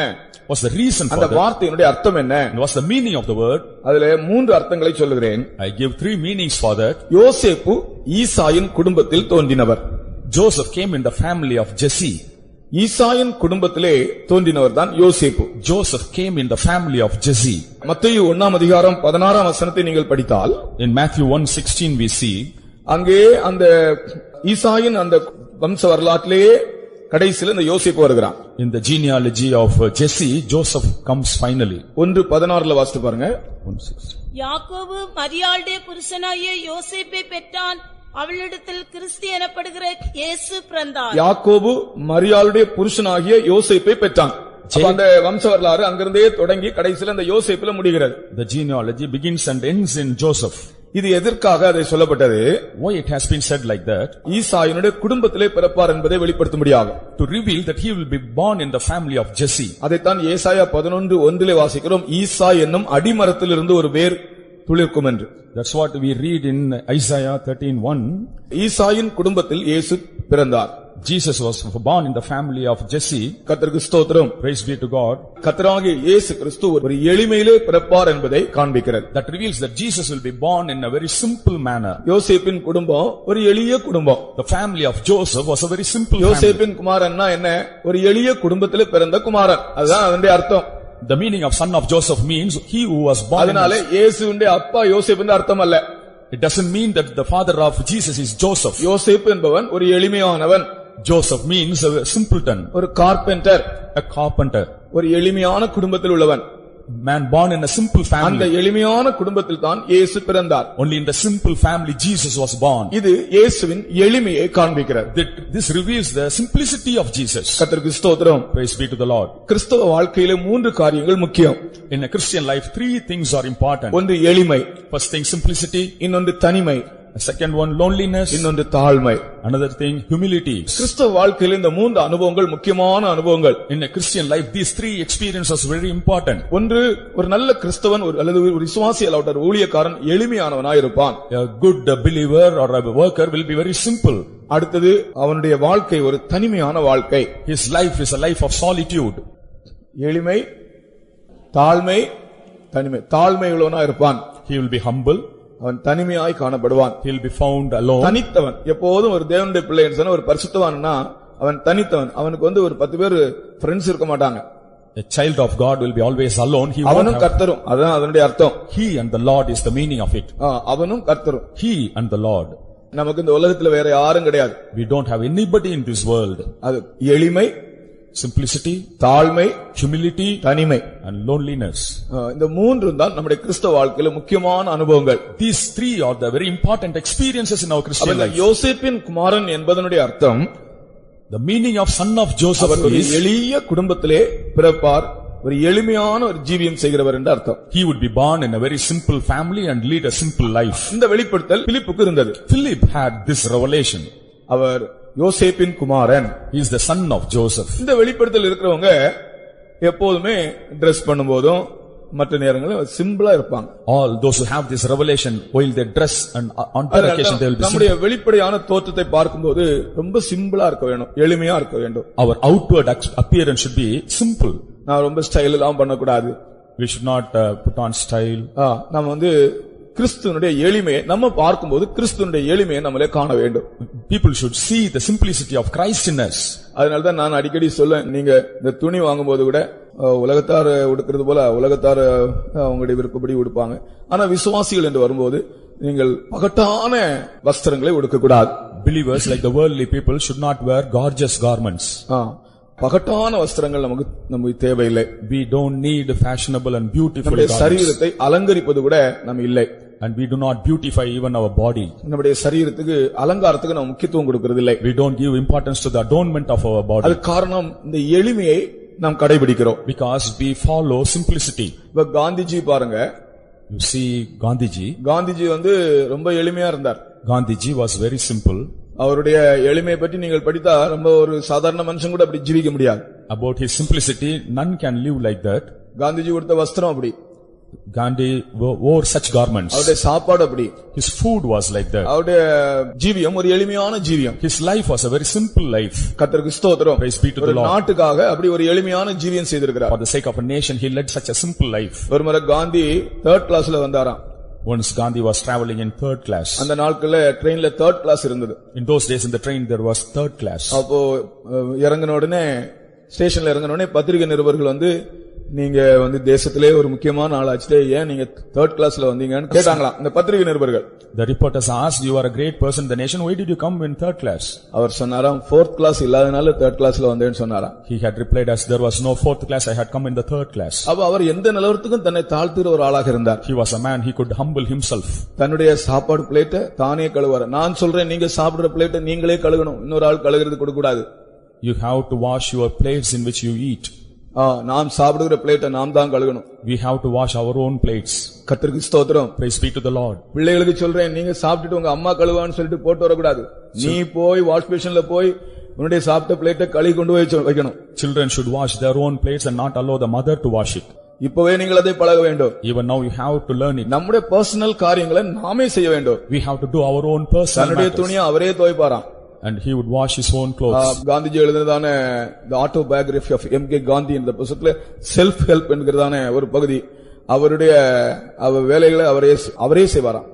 What's the reason for அந்த that? வார்த்தையினுடைய அர்த்தம் என்ன? And what's the meaning of the word? அதிலே 3 அர்த்தங்களை சொல்லுகிறேன். I give 3 meanings for that. யோசேப்பு ஈசாயின் குடும்பத்தில் தோன்றினவர். Joseph came in the family of Jesse. ஈசாயின் குடும்பத்திலே தோன்றினவர் தான் யோசேப்பு. Joseph came in the family of Jesse. மத்தேயு 1 அதிகாரம் 16 வசனத்தை நீங்கள் படித்தால், In Matthew 1:16 we see, அங்கே அந்த ஈசாயின் அந்த வம்ச வரலாற்றிலேயே கடைசியில் இந்த யோசேப்பு வருகிறான். in the genealogy of Jesse, Joseph comes finally. 1:16 வாசித்து பாருங்க. 1:16. யாக்கோபு மரியாளுடைய புருஷனாகிய யோசேப்பை பெற்றான், அவளிடத்தில் கிறிஸ்து எனப்படுகிற இயேசு பிறந்தார். யாக்கோபு மரியாளுடைய புருஷனாகிய யோசேப்பை பெற்றான். அந்த வம்ச வரலாறு அங்கிருந்தே தொடங்கி கடைசியில் அந்த யோசேப்புல முடிகிறது. The genealogy begins and ends in Joseph. இது எதற்காக அதை சொல்லப்பட்டது? Why it has been said like that? ஈசாயினுடைய குடும்பத்திலே பிறப்பார் என்பதை வெளிப்படுத்தும்படியாக. To reveal that he will be born in the family of Jesse. அதைத்தான் ஏசாயா 11:1 வாசிக்கிறோம். ஈசாய் என்னும் அடிமரத்திலிருந்து ஒரு வேர் துளிர்க்கும் என்று. That's what we read in Isaiah 13:1. ஈசாயின் குடும்பத்தில் இயேசு பிறந்தார். Jesus was born in the family of Jesse. கர்த்தருக்கு ஸ்தோத்திரம். Praise be to God. கர்த்தராகிய இயேசு கிறிஸ்து ஒரு எளிமையிலே பிறப்பார் என்பதை காண்பிக்கிறது. That reveals that Jesus will be born in a very simple manner. யோசேப்பின் குடும்பம் ஒரு எளிய குடும்பம். The family of Joseph was a very simple family. யோசேப்பின் குமாரன்னா என்ன? ஒரு எளிய குடும்பத்திலே பிறந்த குமாரன். அதுதான் அதனுடைய அர்த்தம். The meaning of son of Joseph means he who was born. அதனால இயேசுவின் அப்பா யோசேப் என்ற அர்த்தம் அல்ல. It doesn't mean that the father of Jesus is Joseph. யோசேப் என்பவன் ஒரு எளிமையானவன். Joseph means a simpleton. ஒரு கார்பெண்டர், a carpenter. ஒரு எளிமையான குடும்பத்தில் உள்ளவன். Man born in a simple family. அந்த எளிமையான குடும்பத்தில் தான் இயேசு பிறந்தார். Only in the simple family Jesus was born. இது இயேசுவின் எளிமையை காண்பிக்கிறது. This reveals the simplicity of Jesus. கர்த்தருக்கு ஸ்தோத்திரம். Praise be to the Lord. கிறிஸ்தவ வாழ்க்கையிலே 3 காரியங்கள் முக்கியம். In a Christian life 3 things are important. ஒன்று எளிமை, First thing simplicity, இன்னொன்று தனிமை, second one loneliness, இன்னொன்று தாழ்மை. another thing humility. கிறிஸ்தவ வாழ்க்கையில இந்த 3 அனுபவங்கள் முக்கியமான அனுபவங்கள். In a Christian life these 3 experiences are very important. ஒன்று, ஒரு நல்ல கிறிஸ்தவன் அல்லது ஒரு விசுவாசி அல்லது ஒரு ஊழியக்காரன் எளிமையானவனாய் இருப்பான். A good believer or a worker will be very simple. அடுத்தது அவனுடைய வாழ்க்கை ஒரு தனிமையான வாழ்க்கை. His life is a life of solitude. எளிமை, தாழ்மை, தனிமை. தாழ்மை உள்ளவனாய் இருப்பான். He will be humble. அவன் தனிமையாய் காணப்படுவான். He will be found alone. தனித்தவன். எப்போதும் ஒரு தேவனுடைய பிள்ளைன்னு சொன்னா ஒரு பரிசுத்தவான்னா அவன் தனித்தவன். அவனுக்கு ஒரு 10 பேர் ஃப்ரெண்ட்ஸ் இருக்க மாட்டாங்க. A child of God will be always alone. அவனும் கர்த்தரும். அதான் அதனுடைய அர்த்தம். He and the Lord is the meaning of it. அவனும் கர்த்தரும். He and the Lord. நமக்கு இந்த உலகத்துல வேற யாரும் கிடையாது. We don't have anybody in this world. அது எளிமை, simplicity, தாழ்மை, humility, தனிமை and loneliness. இந்த 3 தான் நம்முடைய கிறிஸ்தவ வாழ்க்கையில முக்கியமான அனுபவங்கள். These 3 are the very important experiences in our Christian life. யோசேப்பின் குமாரன் என்பதனுடைய அர்த்தம், the meaning of son of Joseph is எளிய குடும்பத்திலே பிறப்பார், ஒரு எளிமையான ஒரு ஜீவியம் செய்கிறவர் என்று அர்த்தம். He would be born in a very simple family and lead a simple life. இந்த வெளிப்படுத்தல் பிலிப்புக்கு இருந்தது. Philip had this revelation. அவர் யோசேப்பின் குமாரன். He is the son of Joseph. இந்த வெளிப்படுத்தல் இருக்கிறவங்க எப்போதுமே Dress பண்ணும்போதும் மற்ற நேரங்களில் சிம்பிளா இருப்பாங்க. All those who have this revelation while they dress and on that occasion they will be நம்முடைய வெளிப்படையான தோற்றத்தை பார்க்கும்போது ரொம்ப சிம்பிளா இருக்க வேண்டும், எளிமையா இருக்க வேண்டும். Our outward appearance should be simple. நான் ரொம்ப ஸ்டைல் எல்லாம் பண்ணக்கூடாது. We should not put on style. நம்ம கிறிஸ்துவினுடைய எளிமையை நம்ம பார்க்கும்போது கிறிஸ்துவினுடைய எளிமையை நம்மளே காண வேண்டும். People should see the simplicity of Christ in us. அதனாலதான் நான் அடிக்கடி சொல்லுவேன், நீங்க இந்த துணி வாங்கும்போது கூட உலகத்தார் உடுக்கிறது போல உலகத்தார் அவங்களுடைய விருப்பப்படி உடுப்பாங்க. ஆனா விசுவாசிகள் என்று வரும்போது நீங்கள் பகட்டான வஸ்திரங்களை உடுக்க கூடாது. Believers like the worldly people should not wear gorgeous garments. பகட்டான வஸ்திரங்கள் நமக்கு தேவையில்லை. We don't need fashionable and beautiful நம்முடைய garments. சரீரத்தை அலங்கரிப்பது கூட நம்ம இல்லை. And we do not beautify even our body. நம்முடைய சரீரத்துக்கு அலங்காரத்துக்கு நாம் முக்கியத்துவம் கொடுக்கிறது இல்லை. We don't give importance to the adornment of our body. அது காரணம் இந்த எளிமையை நாம் கடைபிடிக்கிறோம். Because we follow simplicity. இப்ப காந்திஜி பாருங்க. You see Gandhiji. காந்திஜி ரொம்ப எளிமையா இருந்தார். Gandhiji was very simple. அவருடைய எளிமையை பற்றி நீங்கள் படித்தா ரொம்ப ஒரு சாதாரண மனுஷன் கூட அப்படி ஜீவிக்க முடியாது. About his simplicity, none can live like that. Gandhiji கொடுத்த வஸ்திரம் அப்படி. Gandhi wore such garments. அவருடைய சாப்பாடு அப்படி. His food was like that. அவருடைய ஜீவியம் ஒரு எளிமையான ஜீவியம். His life was a very simple life. கர்த்தருக்கு ஸ்தோத்திரம். Praise be to the Lord. நாட்டுக்காக அப்படி ஒரு எளிமையான ஜீவியம் செய்திருக்கிறார். For the sake of a nation, he led such a simple life. ஒரு முறை காந்தி 3rd கிளாஸ்ல வந்தாராம். Once Gandhi was traveling in 3rd class. அந்த நாட்கள்ல ட்ரெயின்ல 3rd கிளாஸ் இருந்தது. In those days in the train there was 3rd class. அப்போ இறங்கின உடனே ஸ்டேஷன்ல இறங்கின உடனே பத்திரிகை நிருபர்கள் நீங்க தேசத்திலே ஒரு முக்கியமான ஆள் ஆச்சுட்டே ஏன் நீங்க 3rd கிளாஸ்ல வந்தீங்கன்னு கேட்டாங்களாம் இந்த பத்திரிகை நிருபர்கள். The reporters asked, you are a great person in the nation, why did you come in 3rd class? அவர் சொன்னாராம் 4th கிளாஸ் இல்லாதனால 3rd கிளாஸ்ல வந்தேன்னு சொன்னாராம். He had replied as there was no 4th class, I had come in the 3rd class. அப்ப அவர் எந்த நிலவரத்துக்கும் தன்னை தாழ்த்துற ஒரு ஆளாக இருந்தார். He was a man, he could humble himself. தன்னுடைய சாப்பாடு பிளேட்டை தானே கழுவார். நான் சொல்றேன் நீங்க சாப்பிடுற பிளேட்டை நீங்களே கழுவணும், இன்னொரு ஆள் கழுவுறது கொடுக்க கூடாது. You have to wash your plates in which you eat. நாம் சாப்பிடுற பிளேட்டை நாம் தான் கழுவணும். We have to wash our own plates. கர்த்தருக்கு ஸ்தோத்திரம். Praise be to the Lord. பிள்ளைகளுக்கு சொல்றேன் நீங்க சாப்பிட்டுட்டு உங்க அம்மா கழுவான்னு சொல்லிட்டு போட்டு வரக்கூடாது. நீ போய் வாஷ் பேஷன்ல போய் உன்னுடைய சாப்பிட்ட பிளேட்டை கழுவி கொண்டு போய் வைக்கணும். Children should wash their own plates and not allow the mother to wash it. இப்பவே நீங்கள் அதை பழக வேண்டும். Even now you have to learn it. நம்முடைய பர்சனல் காரியங்களை நாமே செய்ய வேண்டும். We have to do our own personal தன்னுடைய துணியை அவரே துவைப்பாராம். And he would wash his own clothes. Gandhiji எழுதினதான the autobiography of M.K. Gandhi இந்த புத்தகத்துல செல்ஃப் ஹெல்ப் என்கிறதான ஒரு பகுதி. அவருடைய வேலைகளை அவரே செய்வாராம்.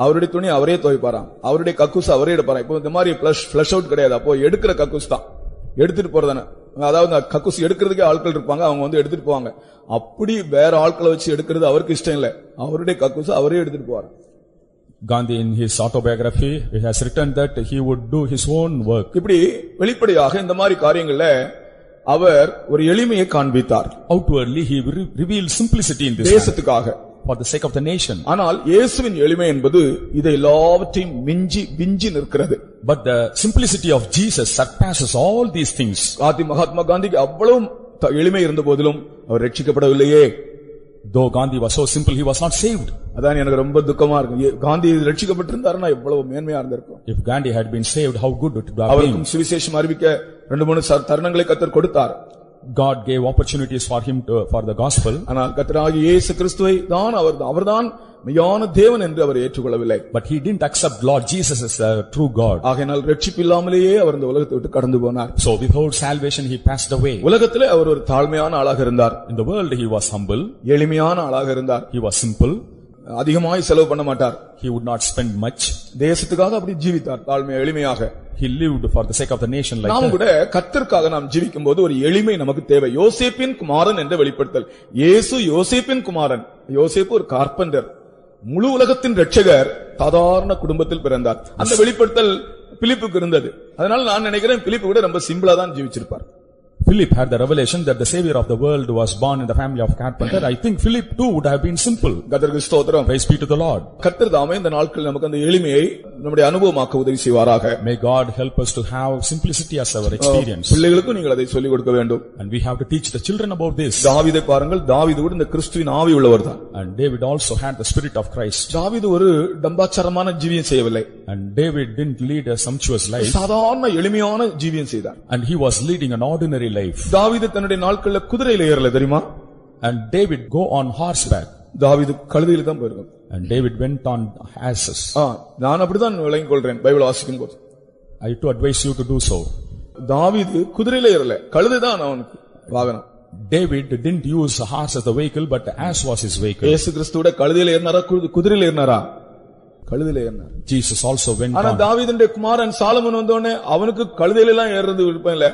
அவருடைய துணி அவரே துவைப்பாராம். அவருடைய கக்கூஸ் அவரே எடுப்பாராம். இப்போ இந்த மாதிரி ஃபிளஷ் அவுட் கிடையாது. அப்போ எடுக்கிற கக்கூஸ் தான் எடுத்துட்டு போறதானே. அதாவது கக்கூஸ் எடுக்கிறதுக்கே ஆட்கள் இருப்பாங்க, அவங்க எடுத்துட்டு போவாங்க. அப்படி வேற ஆட்களை வச்சு எடுக்கிறது அவருக்கு இஷ்டம் இல்லை. அவருடைய கக்கூஸ் அவரே எடுத்துட்டு போவாராம். Gandhi in his autobiography he has written that he would do his own work. இப்படி வெளிப்படையாக இந்த மாதிரி காரியங்கள்ல அவர் ஒரு எளிமையை காண்பித்தார். Outwardly he revealed simplicity in this தேசத்துக்காக, for the sake of the nation. ஆனால் இயேசுவின் எளிமை என்பது இதை எல்லாவற்றையும் விஞ்சி நிற்கிறது. But the simplicity of Jesus surpasses all these things. Mahatma காந்திக்கு அவ்வளவு எளிமை இருந்த போதிலும் அவர் ரட்சிக்கப்படவில்லையே. Though Gandhi was so simple, he was not saved. அதான் எனக்கு ரொம்ப துக்கமா இருக்கு. காந்தி ரட்சிக்கப்பட்டிருந்தாருன்னா எவ்வளவு மேன்மையா இருந்திருக்கும். If Gandhi had been saved, how good it would have been. அவருக்கும் சுவிசேஷம் அறிவிக்க 2-3 தருணங்களை கர்த்தர் கொடுத்தார். God gave opportunities for him for the gospel. ஆனால் கர்த்தராகிய இயேசு கிறிஸ்துவை தான் அவர்தான் மெய்யான தேவன் என்று அவர் ஏற்றுக்கொள்ளவில்லை. But he didn't accept Lord Jesus as the true God. ஆகையால் ரட்சிப்பில்லாமலேயே அவர் இந்த உலகத்தை விட்டு கடந்து போனார். So without salvation he passed away. உலகத்திலே அவர் ஒரு தாழ்மையான ஆளாக இருந்தார். In the world he was humble. எளிமையான ஆளாக இருந்தார். He was simple. அதிகமாய் செலவு பண்ண மாட்டார். He would not spend much. தேசத்துக்காக அப்படி ஜீவித்தார் எளிமையாக. He lived for the sake of the nation like that. நாம் கூட கர்த்தருக்காக நாம் ஜீவிக்கும்போது ஒரு எளிமை நமக்கு தேவை. யோசேப்பின் குமாரன் என்று வெளிப்படுத்தல். இயேசு யோசேப்பின் குமாரன். யோசேப்பு ஒரு கார்பெண்டர், முழு உலகத்தின் ரட்சகர், சாதாரண குடும்பத்தில் பிறந்தார். அந்த வெளிப்படுத்தல் பிலிப்புக்கு இருந்தது. அதனால நான் நினைக்கிறேன் பிலிப்பு கூட ரொம்ப சிம்பிளா தான் ஜீவிச்சிருப்பார். Philip had the revelation that the savior of the world was born in the family of carpenter. I think Philip too would have been simple. கர்த்தருக்கு ஸ்தோத்திரம். Praise be to the Lord. கர்த்தர் தாமே இந்த நாட்களில் நமக்கு அந்த எளிமையை நம்முடைய அனுபவமாக்க உதவி செய்வாராக. May God help us to have simplicity as our experience. பிள்ளைகளுக்கு நீங்கள் அதை சொல்லிக் கொடுக்க வேண்டும். And we have to teach the children about this. தாவீதை பாருங்கள். தாவீது கூட இந்த கிறிஸ்துவின் ஆவி உள்ளவர்தான். And David also had the spirit of Christ. தாவீது ஒரு டம்பாச்சாரமான ஜீவியம் செய்யவில்லை. And David didn't lead a sumptuous life. சாதாரண எளிமையான ஜீவியம் செய்தார். And he was leading an ordinary life. தாவீது தன்னுடைய நாட்கள்ல குதிரையில ஏறல தெரியுமா? And David go on horseback. தாவீது கழுதையில தான் போயிருக்கான். And David went on asses. நான் அப்படிதான் விளங்கிக் கொள்றேன் பைபிள் வாசிக்கும் போது. I to advise you to do so. தாவீது குதிரையில ஏறல, கழுதை தான் அவனுக்கு வாகனம். David didn't use a horse as the vehicle, but as was his vehicle. இயேசு கிறிஸ்துவோட கழுதையில ஏறினாரா குதிரையில ஏறினாரா? கழுதையில ஏறினார். Jesus also went ஆனா on. தாவீதுடைய குமாரன் சாலமோன் வந்தோடனே அவனுக்கு கழுதையில எல்லாம் ஏறது விருப்பம் இல்ல.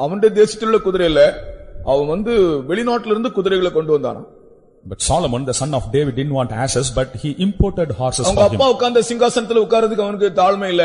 அவனுடைய தேசத்தில் உள்ள குதிரையில அவன் வெளிநாட்டில இருந்து குதிரைகளை கொண்டு வந்தானா. But Solomon, the son of David, didn't want asses, but he imported horses அவங்க for him. அப்பா உட்கார்ந்த சிங்காசனத்துல உட்கார்றதுக்கு அவனுக்கு தாழ்மை இல்ல.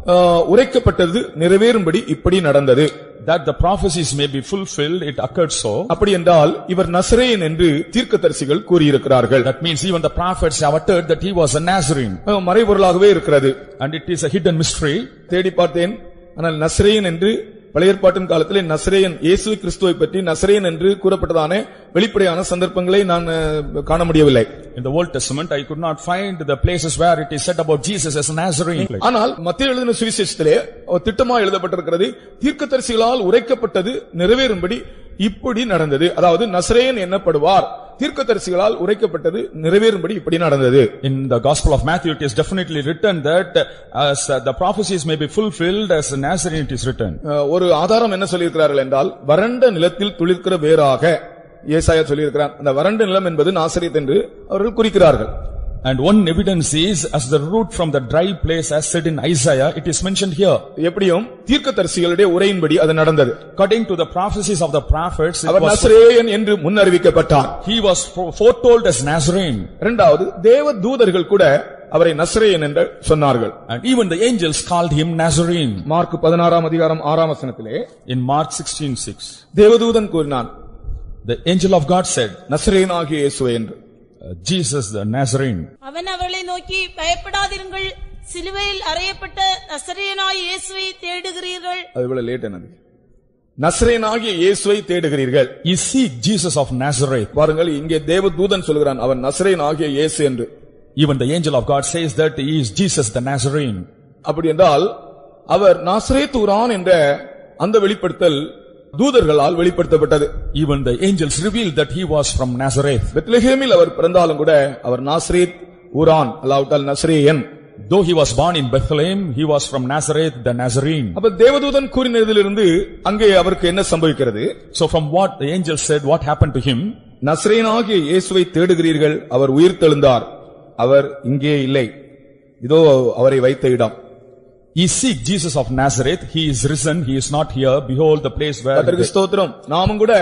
உரைக்கப்பட்டது நிறைவேறும்படி இப்படி நடந்தது. That the prophecies may be fulfilled, it occurred so. அப்படி என்றால் இவர் நசரேயன் என்று தீர்க்கதரிசிகள் கூறியிருக்கிறார்கள். That means even the prophets have uttered that he was a Nazarene. மறைபொருளாகவே இருக்கிறது. And it is a hidden mystery. தேடி பார்த்தேன். ஆனால் நசரேயன் என்று பழைய ஏற்பாட்டின் காலத்திலே நசரேயன் இயேசு கிறிஸ்துவை பற்றி நசரேயன் என்று கூறப்பட்டதான வெளிப்படையான சந்தர்ப்பங்களை நான் காண முடியவில்லை. In the Old Testament I could not find the places where it is said about Jesus as a Nazarene. ஆனால் மத்தேயு எழுதின சுவிசேஷத்திலே திட்டமா எழுதப்பட்டிருக்கிறது, தீர்க்கதரிசிகளால் உரைக்கப்பட்டது நிறைவேறும்படி இப்படி நடந்தது. அதாவது நசரேயன் என்னப்படுவார், தீர்க்கதரிசிகளால் உரைக்கப்பட்டது நிறைவேறும்படி இப்படி நடந்தது. In the Gospel of Matthew it is definitely written that as the prophecies may be fulfilled, as a Nazarene it is written. ஒரு ஆதாரம் என்ன சொல்லியிருக்கிறார்கள் என்றால், வறண்ட நிலத்தில் துளிர்க்கிற வேராக ஏசாயா சொல்லியிருக்கிறார். அந்த வறண்ட நிலம் என்பது நாசரேத் என்று அவர்கள் குறிக்கிறார்கள். And one evidence is as the root from the dry place as said in Isaiah, it is mentioned here. எப்படியும் தீர்க்கதரிசிகளுடைய உரையின்படி அது நடந்தது. According to the prophecies of the prophets, அவர் நசரேயன் என்று முன்னறிவிக்கப்பட்டார். He was foretold as Nazarene. இரண்டாவது தேவ தூதர்கள் கூட அவரை நசரேயன் என்று சொன்னார்கள். And even the angels called him Nazarene. Mark 16 அதிகாரம் 6 வசனத்திலே In Mark 16:6 தேவதூதன் கூறினான், the angel of God said, நசரேயனாகிய இயேசுவே என்று. Jesus the Nazarene. அவன் அவர்களை நோக்கி, பயப்படாதிருங்கள், சிலுவையில் அறையப்பட்ட நசரேயனாகிய இயேசுவை தேடுகிறீர்கள். அது இவ்வளவு லேட் என்னது? நசரேயனாகிய இயேசுவை தேடுகிறீர்கள். You seek Jesus of Nazareth. பாருங்கள், இங்கே தேவதூதன் சொல்கிறான் அவன் நசரேயனாகிய இயேசு என்று. Even the angel of God says that he is Jesus the Nazarene. அப்படி என்றால் அவர் நாசரேத் ஊரான் என்ற அந்த வெளிப்படுத்தல் தூதர்களால் வெளிப்படுத்தப்பட்டது. Even the angels revealed that he was from Nazareth. பெத்லெகேமில் அவர் பிறந்தாலும் கூட அவர் நாசரேத் ஊரான் அல்லாவிட்டால் நசரேயன். Though he was born in Bethlehem, he was from Nazareth the Nazarene. அப்ப தேவதூதன் கூறினதிலிருந்து அங்கே அவருக்கு என்ன சம்பவிக்கிறது? So from what the angel said, what happened to him? நசரேயனாகிய இயேசுவை தேடுகிறீர்கள், அவர் உயிர்த்தெழுந்தார், அவர் இங்கே இல்லை, இதோ அவரை வைத்த இடம். Ye seek Jesus of Nazareth, he is risen, he is not here, behold the place where கர்த்தருக்கு ஸ்தோத்திரம். நாமும் கூட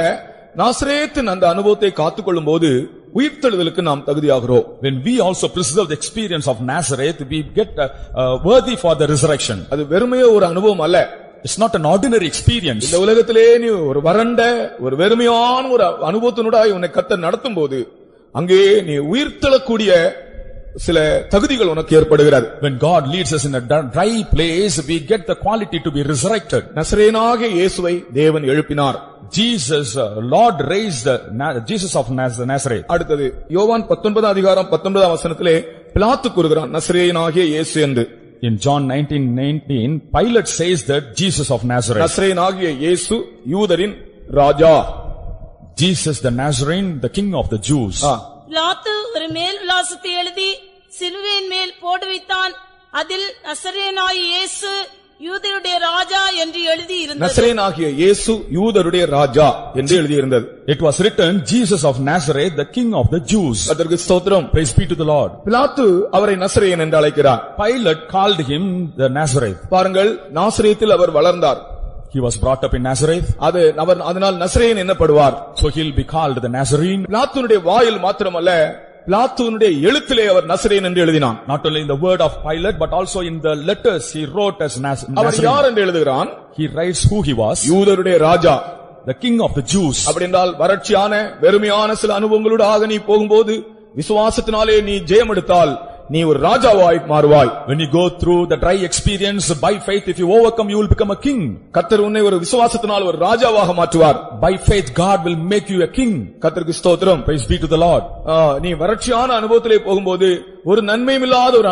நாசரேத்தின் அந்த அனுபவத்தை காத்துக்கொள்ளும் போது உயிர்த்தெழுதலுக்கு நாம் தகுதியாகிறோம். When we also preserve the experience of Nazareth, we get worthy for the resurrection. அது வெறுமையே ஒரு அனுபவம் அல்ல. It's not an ordinary experience. இந்த உலகத்திலே நீ ஒரு வறண்ட ஒரு வெறுமையான ஒரு அனுபவத்தினூடாய் உன்னை கர்த்தர் நடத்தும் போது அங்கே நீ உயிர்த்தெழக்கூடிய சில தகுதிகள் உனக்கு ஏற்படுகிறது. When God leads us in a dry place, we get the quality to be resurrected. நசரேயனாகிய இயேசுவை தேவன் எழுப்பினார். Jesus, Lord raised Jesus of Nazareth. அடுத்தது யோவான் 19 அதிகாரம் 19 வசனத்திலே பிலாத்து கூறுகிறான் நசரேயனாகிய இயேசு என்று. In John 19:19, Pilate says that Jesus of Nazareth. நசரேயனாகிய இயேசு யூதரின் ராஜா. Jesus the Nazarene, the king of the Jews. பிலாத்து ஒரு மேல் விலாசத்தை எழுதி சிலுவையின் மேல் போடு வைத்தான். அதில் நசரேயனாகிய இயேசு யூதருடைய ராஜா என்று எழுதி இருந்தது. நசரேயனாகிய இயேசு யூதருடைய ராஜா என்று எழுதி இருந்தது. It was written Jesus of Nazareth, the king of the Jews. கர்த்தருக்கு ஸ்தோத்திரம். Praise be to the Lord. பிலாத்து அவரை நசரேயன் என்று அழைக்கிறார். Pilate called him the Nazareth. பாருங்கள், நாசரேத்தில் அவர் வளர்ந்தார். He was brought up in Nazareth. அதனால் நசரேயன் என்னப்படுவார்? So he'll be called the Nazarene. பிலாத்துனுடைய வாயில் மாத்திரமல்ல, பிலாத்துனுடைய எழுத்திலே அவர் நசரேயன் என்று எழுதினான். Not only in the word of Pilate, but also in the letters he wrote as Nazarene. அவர் யார் என்று எழுதுகிறான்? He writes who he was. யூதருடைய ராஜா, the king of the Jews. அப்படி என்றால் வறட்சியான வெறுமையான சில அனுபவங்களோடாக நீ போகும்போது விசுவாசத்தினாலே நீ ஜெயம் எடுத்தால் நீ ஒரு ராஜாவாய் மாறுவாய். When you go through the dry experience, by faith if you overcome, you will become a king. கர்த்தர் உன்னை ஒரு விசுவாசத்தினால் ஒரு ராஜாவாக மாற்றுவார். By faith God will make you a king. கர்த்தருக்கு ஸ்தோத்திரம். Praise be to the Lord. நீ வறட்சியான அனுபவத்திலே போகும்போது, ஒரு நன்மையில்லாத ஒரு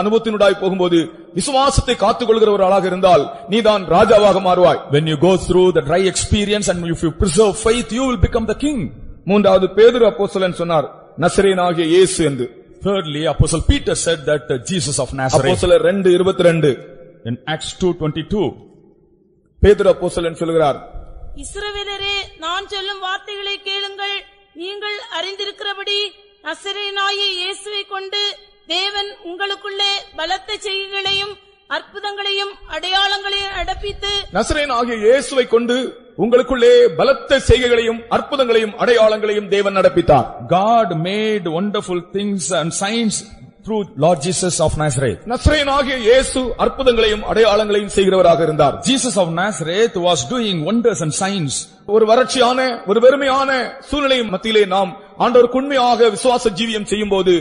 அனுபவத்தினுடாய் போகும்போது விசுவாசத்தை காத்துக்கொள்கிற ஒரு ஆளாக இருந்தால் நீதான் ராஜாவாக மாறுவாய். When you go through the dry experience and if you preserve faith, you will become the king. மூன்றாவது பேதுரு அப்போஸ்தலன் சொன்னார் நசரேயனாகிய இயேசு என்று. Thirdly, Apostle Peter said that Jesus of Nazareth. அப்போஸ்தலர் 2:22 in Acts 2:22 பேதுரு அப்போஸ்தலன் சொல்கிறார், இஸ்ரவேலரே, நான் சொல்லும் வார்த்தைகளை கேளுங்கள். நீங்கள் அறிந்திருக்கிறபடி நசரேயனாகிய இயேசுவை கொண்டு தேவன் உங்களுக்குள்ளே பலத்த செய்கைகளையும் அற்புதங்களையும் அடையாளங்களையும் நடப்பித்து நசரேயனாகிய இயேசுவை கொண்டு உங்களுக்குள்ளே பலத்த செய்கைகளையும் அற்புதங்களையும் அடையாளங்களையும் தேவன் நடப்பித்தார். God made wonderful things and signs through Lord Jesus of Nazareth. நசரேயனாகிய இயேசு அற்புதங்களையும் அடையாளங்களையும் செய்கிறவராக இருந்தார். Jesus of Nazareth was doing wonders and signs. ஒரு வறட்சியான ஒரு வெறுமையான சூழ்நிலையின் மத்தியிலே நாம் ஆண்டவருக்கு உண்மையாக விசுவாச ஜீவியம் செய்யும்போது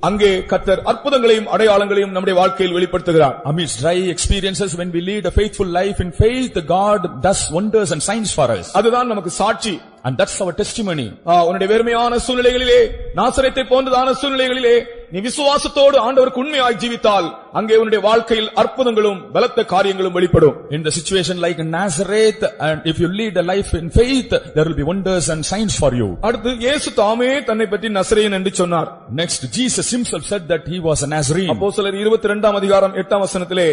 அங்கே கர்த்தர் அற்புதங்களையும் அடையாளங்களையும் நம்முடைய வாழ்க்கையில் வெளிப்படுத்துகிறார். Amidst dry experiences, when we lead a faithful life in faith, God does wonders and signs for us. அதுதான் நமக்கு சாட்சி. And that's our testimony. உன்னுடைய வெறுமையான சூழ்நிலைகளிலே, நாசரேத்தை போன்றதான சூழ்நிலைகளிலே நீ விசுவாசத்தோடு ஆண்டவருக்கு உண்மையாய் ஜீவித்தால் அங்கே உன்னுடைய வாழ்க்கையில் அற்புதங்களும் பலத்த காரியங்களும் வெளிப்படும். In the situation like Nazareth, and if you lead a life in faith, there will be wonders and signs for you. அடுத்து இயேசு தாமே தன்னை பற்றி நசரேயன் என்று சொன்னார். Next, Jesus himself said that he was a Nazarene. அப்போஸ்தலர் 22 அதிகாரம் 8 வசனத்திலே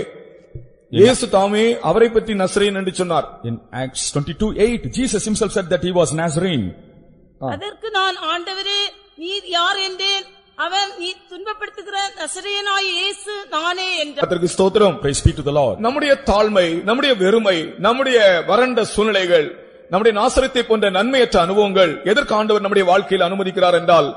இயேசு தாமே அவரை பற்றி நசரேயன் என்று சொன்னார். In Acts 22:8, Jesus himself said that he was Nazarene. அதற்கு நான், ஆண்டவரே நீர் யார் என்றேன். அவர், நீ துன்பப்படுத்துகிற நசரேயனாகிய இயேசு நானே என்றார். கர்த்தருக்கு ஸ்தோத்திரம். Praise be to the Lord. நம்முடைய தாழ்மை, நம்முடைய வெறுமை, நம்முடைய வறண்ட சூழ்நிலைகள், நம்முடைய நாசரத்தை போன்ற நன்மையற்ற அனுபவங்கள் எதற்கு ஆண்டவர் நம்முடைய வாழ்க்கையில் அனுமதிக்கிறார் என்றால்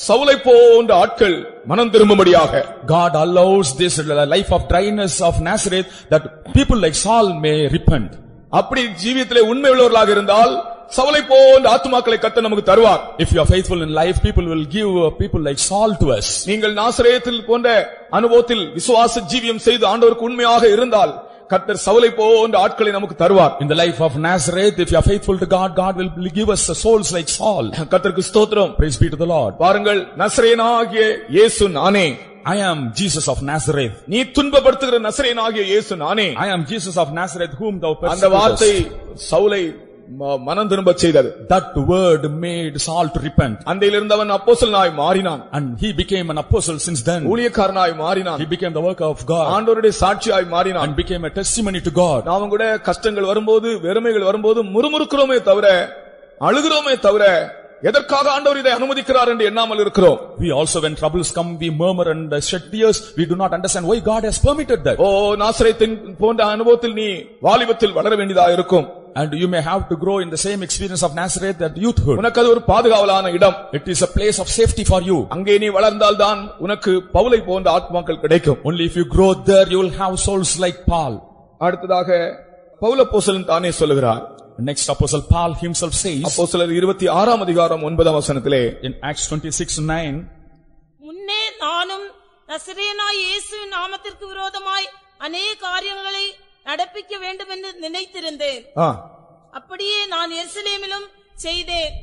சவுலை போன்ற ஆட்கள் மனம் திரும்பும்படியாக. God allows this life of dryness of Nazareth that people like Saul may repent. அப்படி ஜீவியத்திலே உண்மை உள்ளவர்களாக இருந்தால் சவுலை போன்ற ஆத்துமாக்களை கர்த்தர் நமக்கு தருவார். If you are faithful in life, people will give people like Saul to us. நீங்கள் நாசரேத்தில் போன்ற அனுபவத்தில் விசுவாச ஜீவியம் செய்து ஆண்டவருக்கு உண்மையாக இருந்தால் கர்த்தர் சவுலை போன்ற ஆட்களை நமக்கு தருவார். In the life of Nazareth, if you are faithful to God, God will give us souls like Saul. கர்த்தருக்கு ஸ்தோத்திரம். Praise be to the Lord. பாருங்கள், நசரேயனாகிய இயேசு நானே. I am Jesus of Nazareth. நீ துன்பப்படுத்துகிற நசரேயனாகிய இயேசு நானே. I am Jesus of Nazareth whom thou persecutest. அந்த வார்த்தை சவுலை மனம் திரும்பச் செய்தது. That word made Saul to repent. அன்றையிலிருந்து அவன் அப்போஸ்தலனாய் மாறினான். And he became an apostle since then. ஊழியக்காரனாய் மாறினான். He became the worker of God. ஆண்டவருடைய சாட்சியாய் மாறினான். And became a testimony to God. நாமும் கூட கஷ்டங்கள் வரும்போது, வெறுமைகள் வரும்போது முறுமுறுக்கிறோமே தவிர, அழுகிறோமே தவிர, எதற்காக ஆண்டவர் இதை அனுமதிக்கிறார் என்று எண்ணாமல் இருக்கிறோம். We also, when troubles come, we murmur and shed tears. We do not understand why God has permitted that. நாசரேத்தின் போன்ற அனுபவத்தில் நீ வாலிபத்தில் வளர வேண்டியதாக இருக்கும். And you may have to grow in the same experience of Nazareth at youthhood. உனக்கு அது ஒரு பாதுகாவலான இடம். It is a place of safety for you. அங்கே நீ வளர்ந்தால் தான் உனக்கு பவுலை போன்ற ஆத்மாக்கள் கிடைக்கும். Only if you grow there, you will have souls like Paul. அடுத்ததாக பவுல் அப்போஸ்தலன் தானே சொல்லுகிறார். Next, Apostle Paul himself says, அப்போஸ்தலர் 26 அதிகாரம் 9 வசனத்திலே, in Acts 26:9, முன்னே நானும் நசரேயனாகிய இயேசுவின் நாமத்திற்கு விரோதமாய் அநேக காரியங்களை நடப்பிக்க வேண்டும் என்று நினைத்திருந்தேன். அப்படியே நான் எருசலேமிலும் செய்தேன்.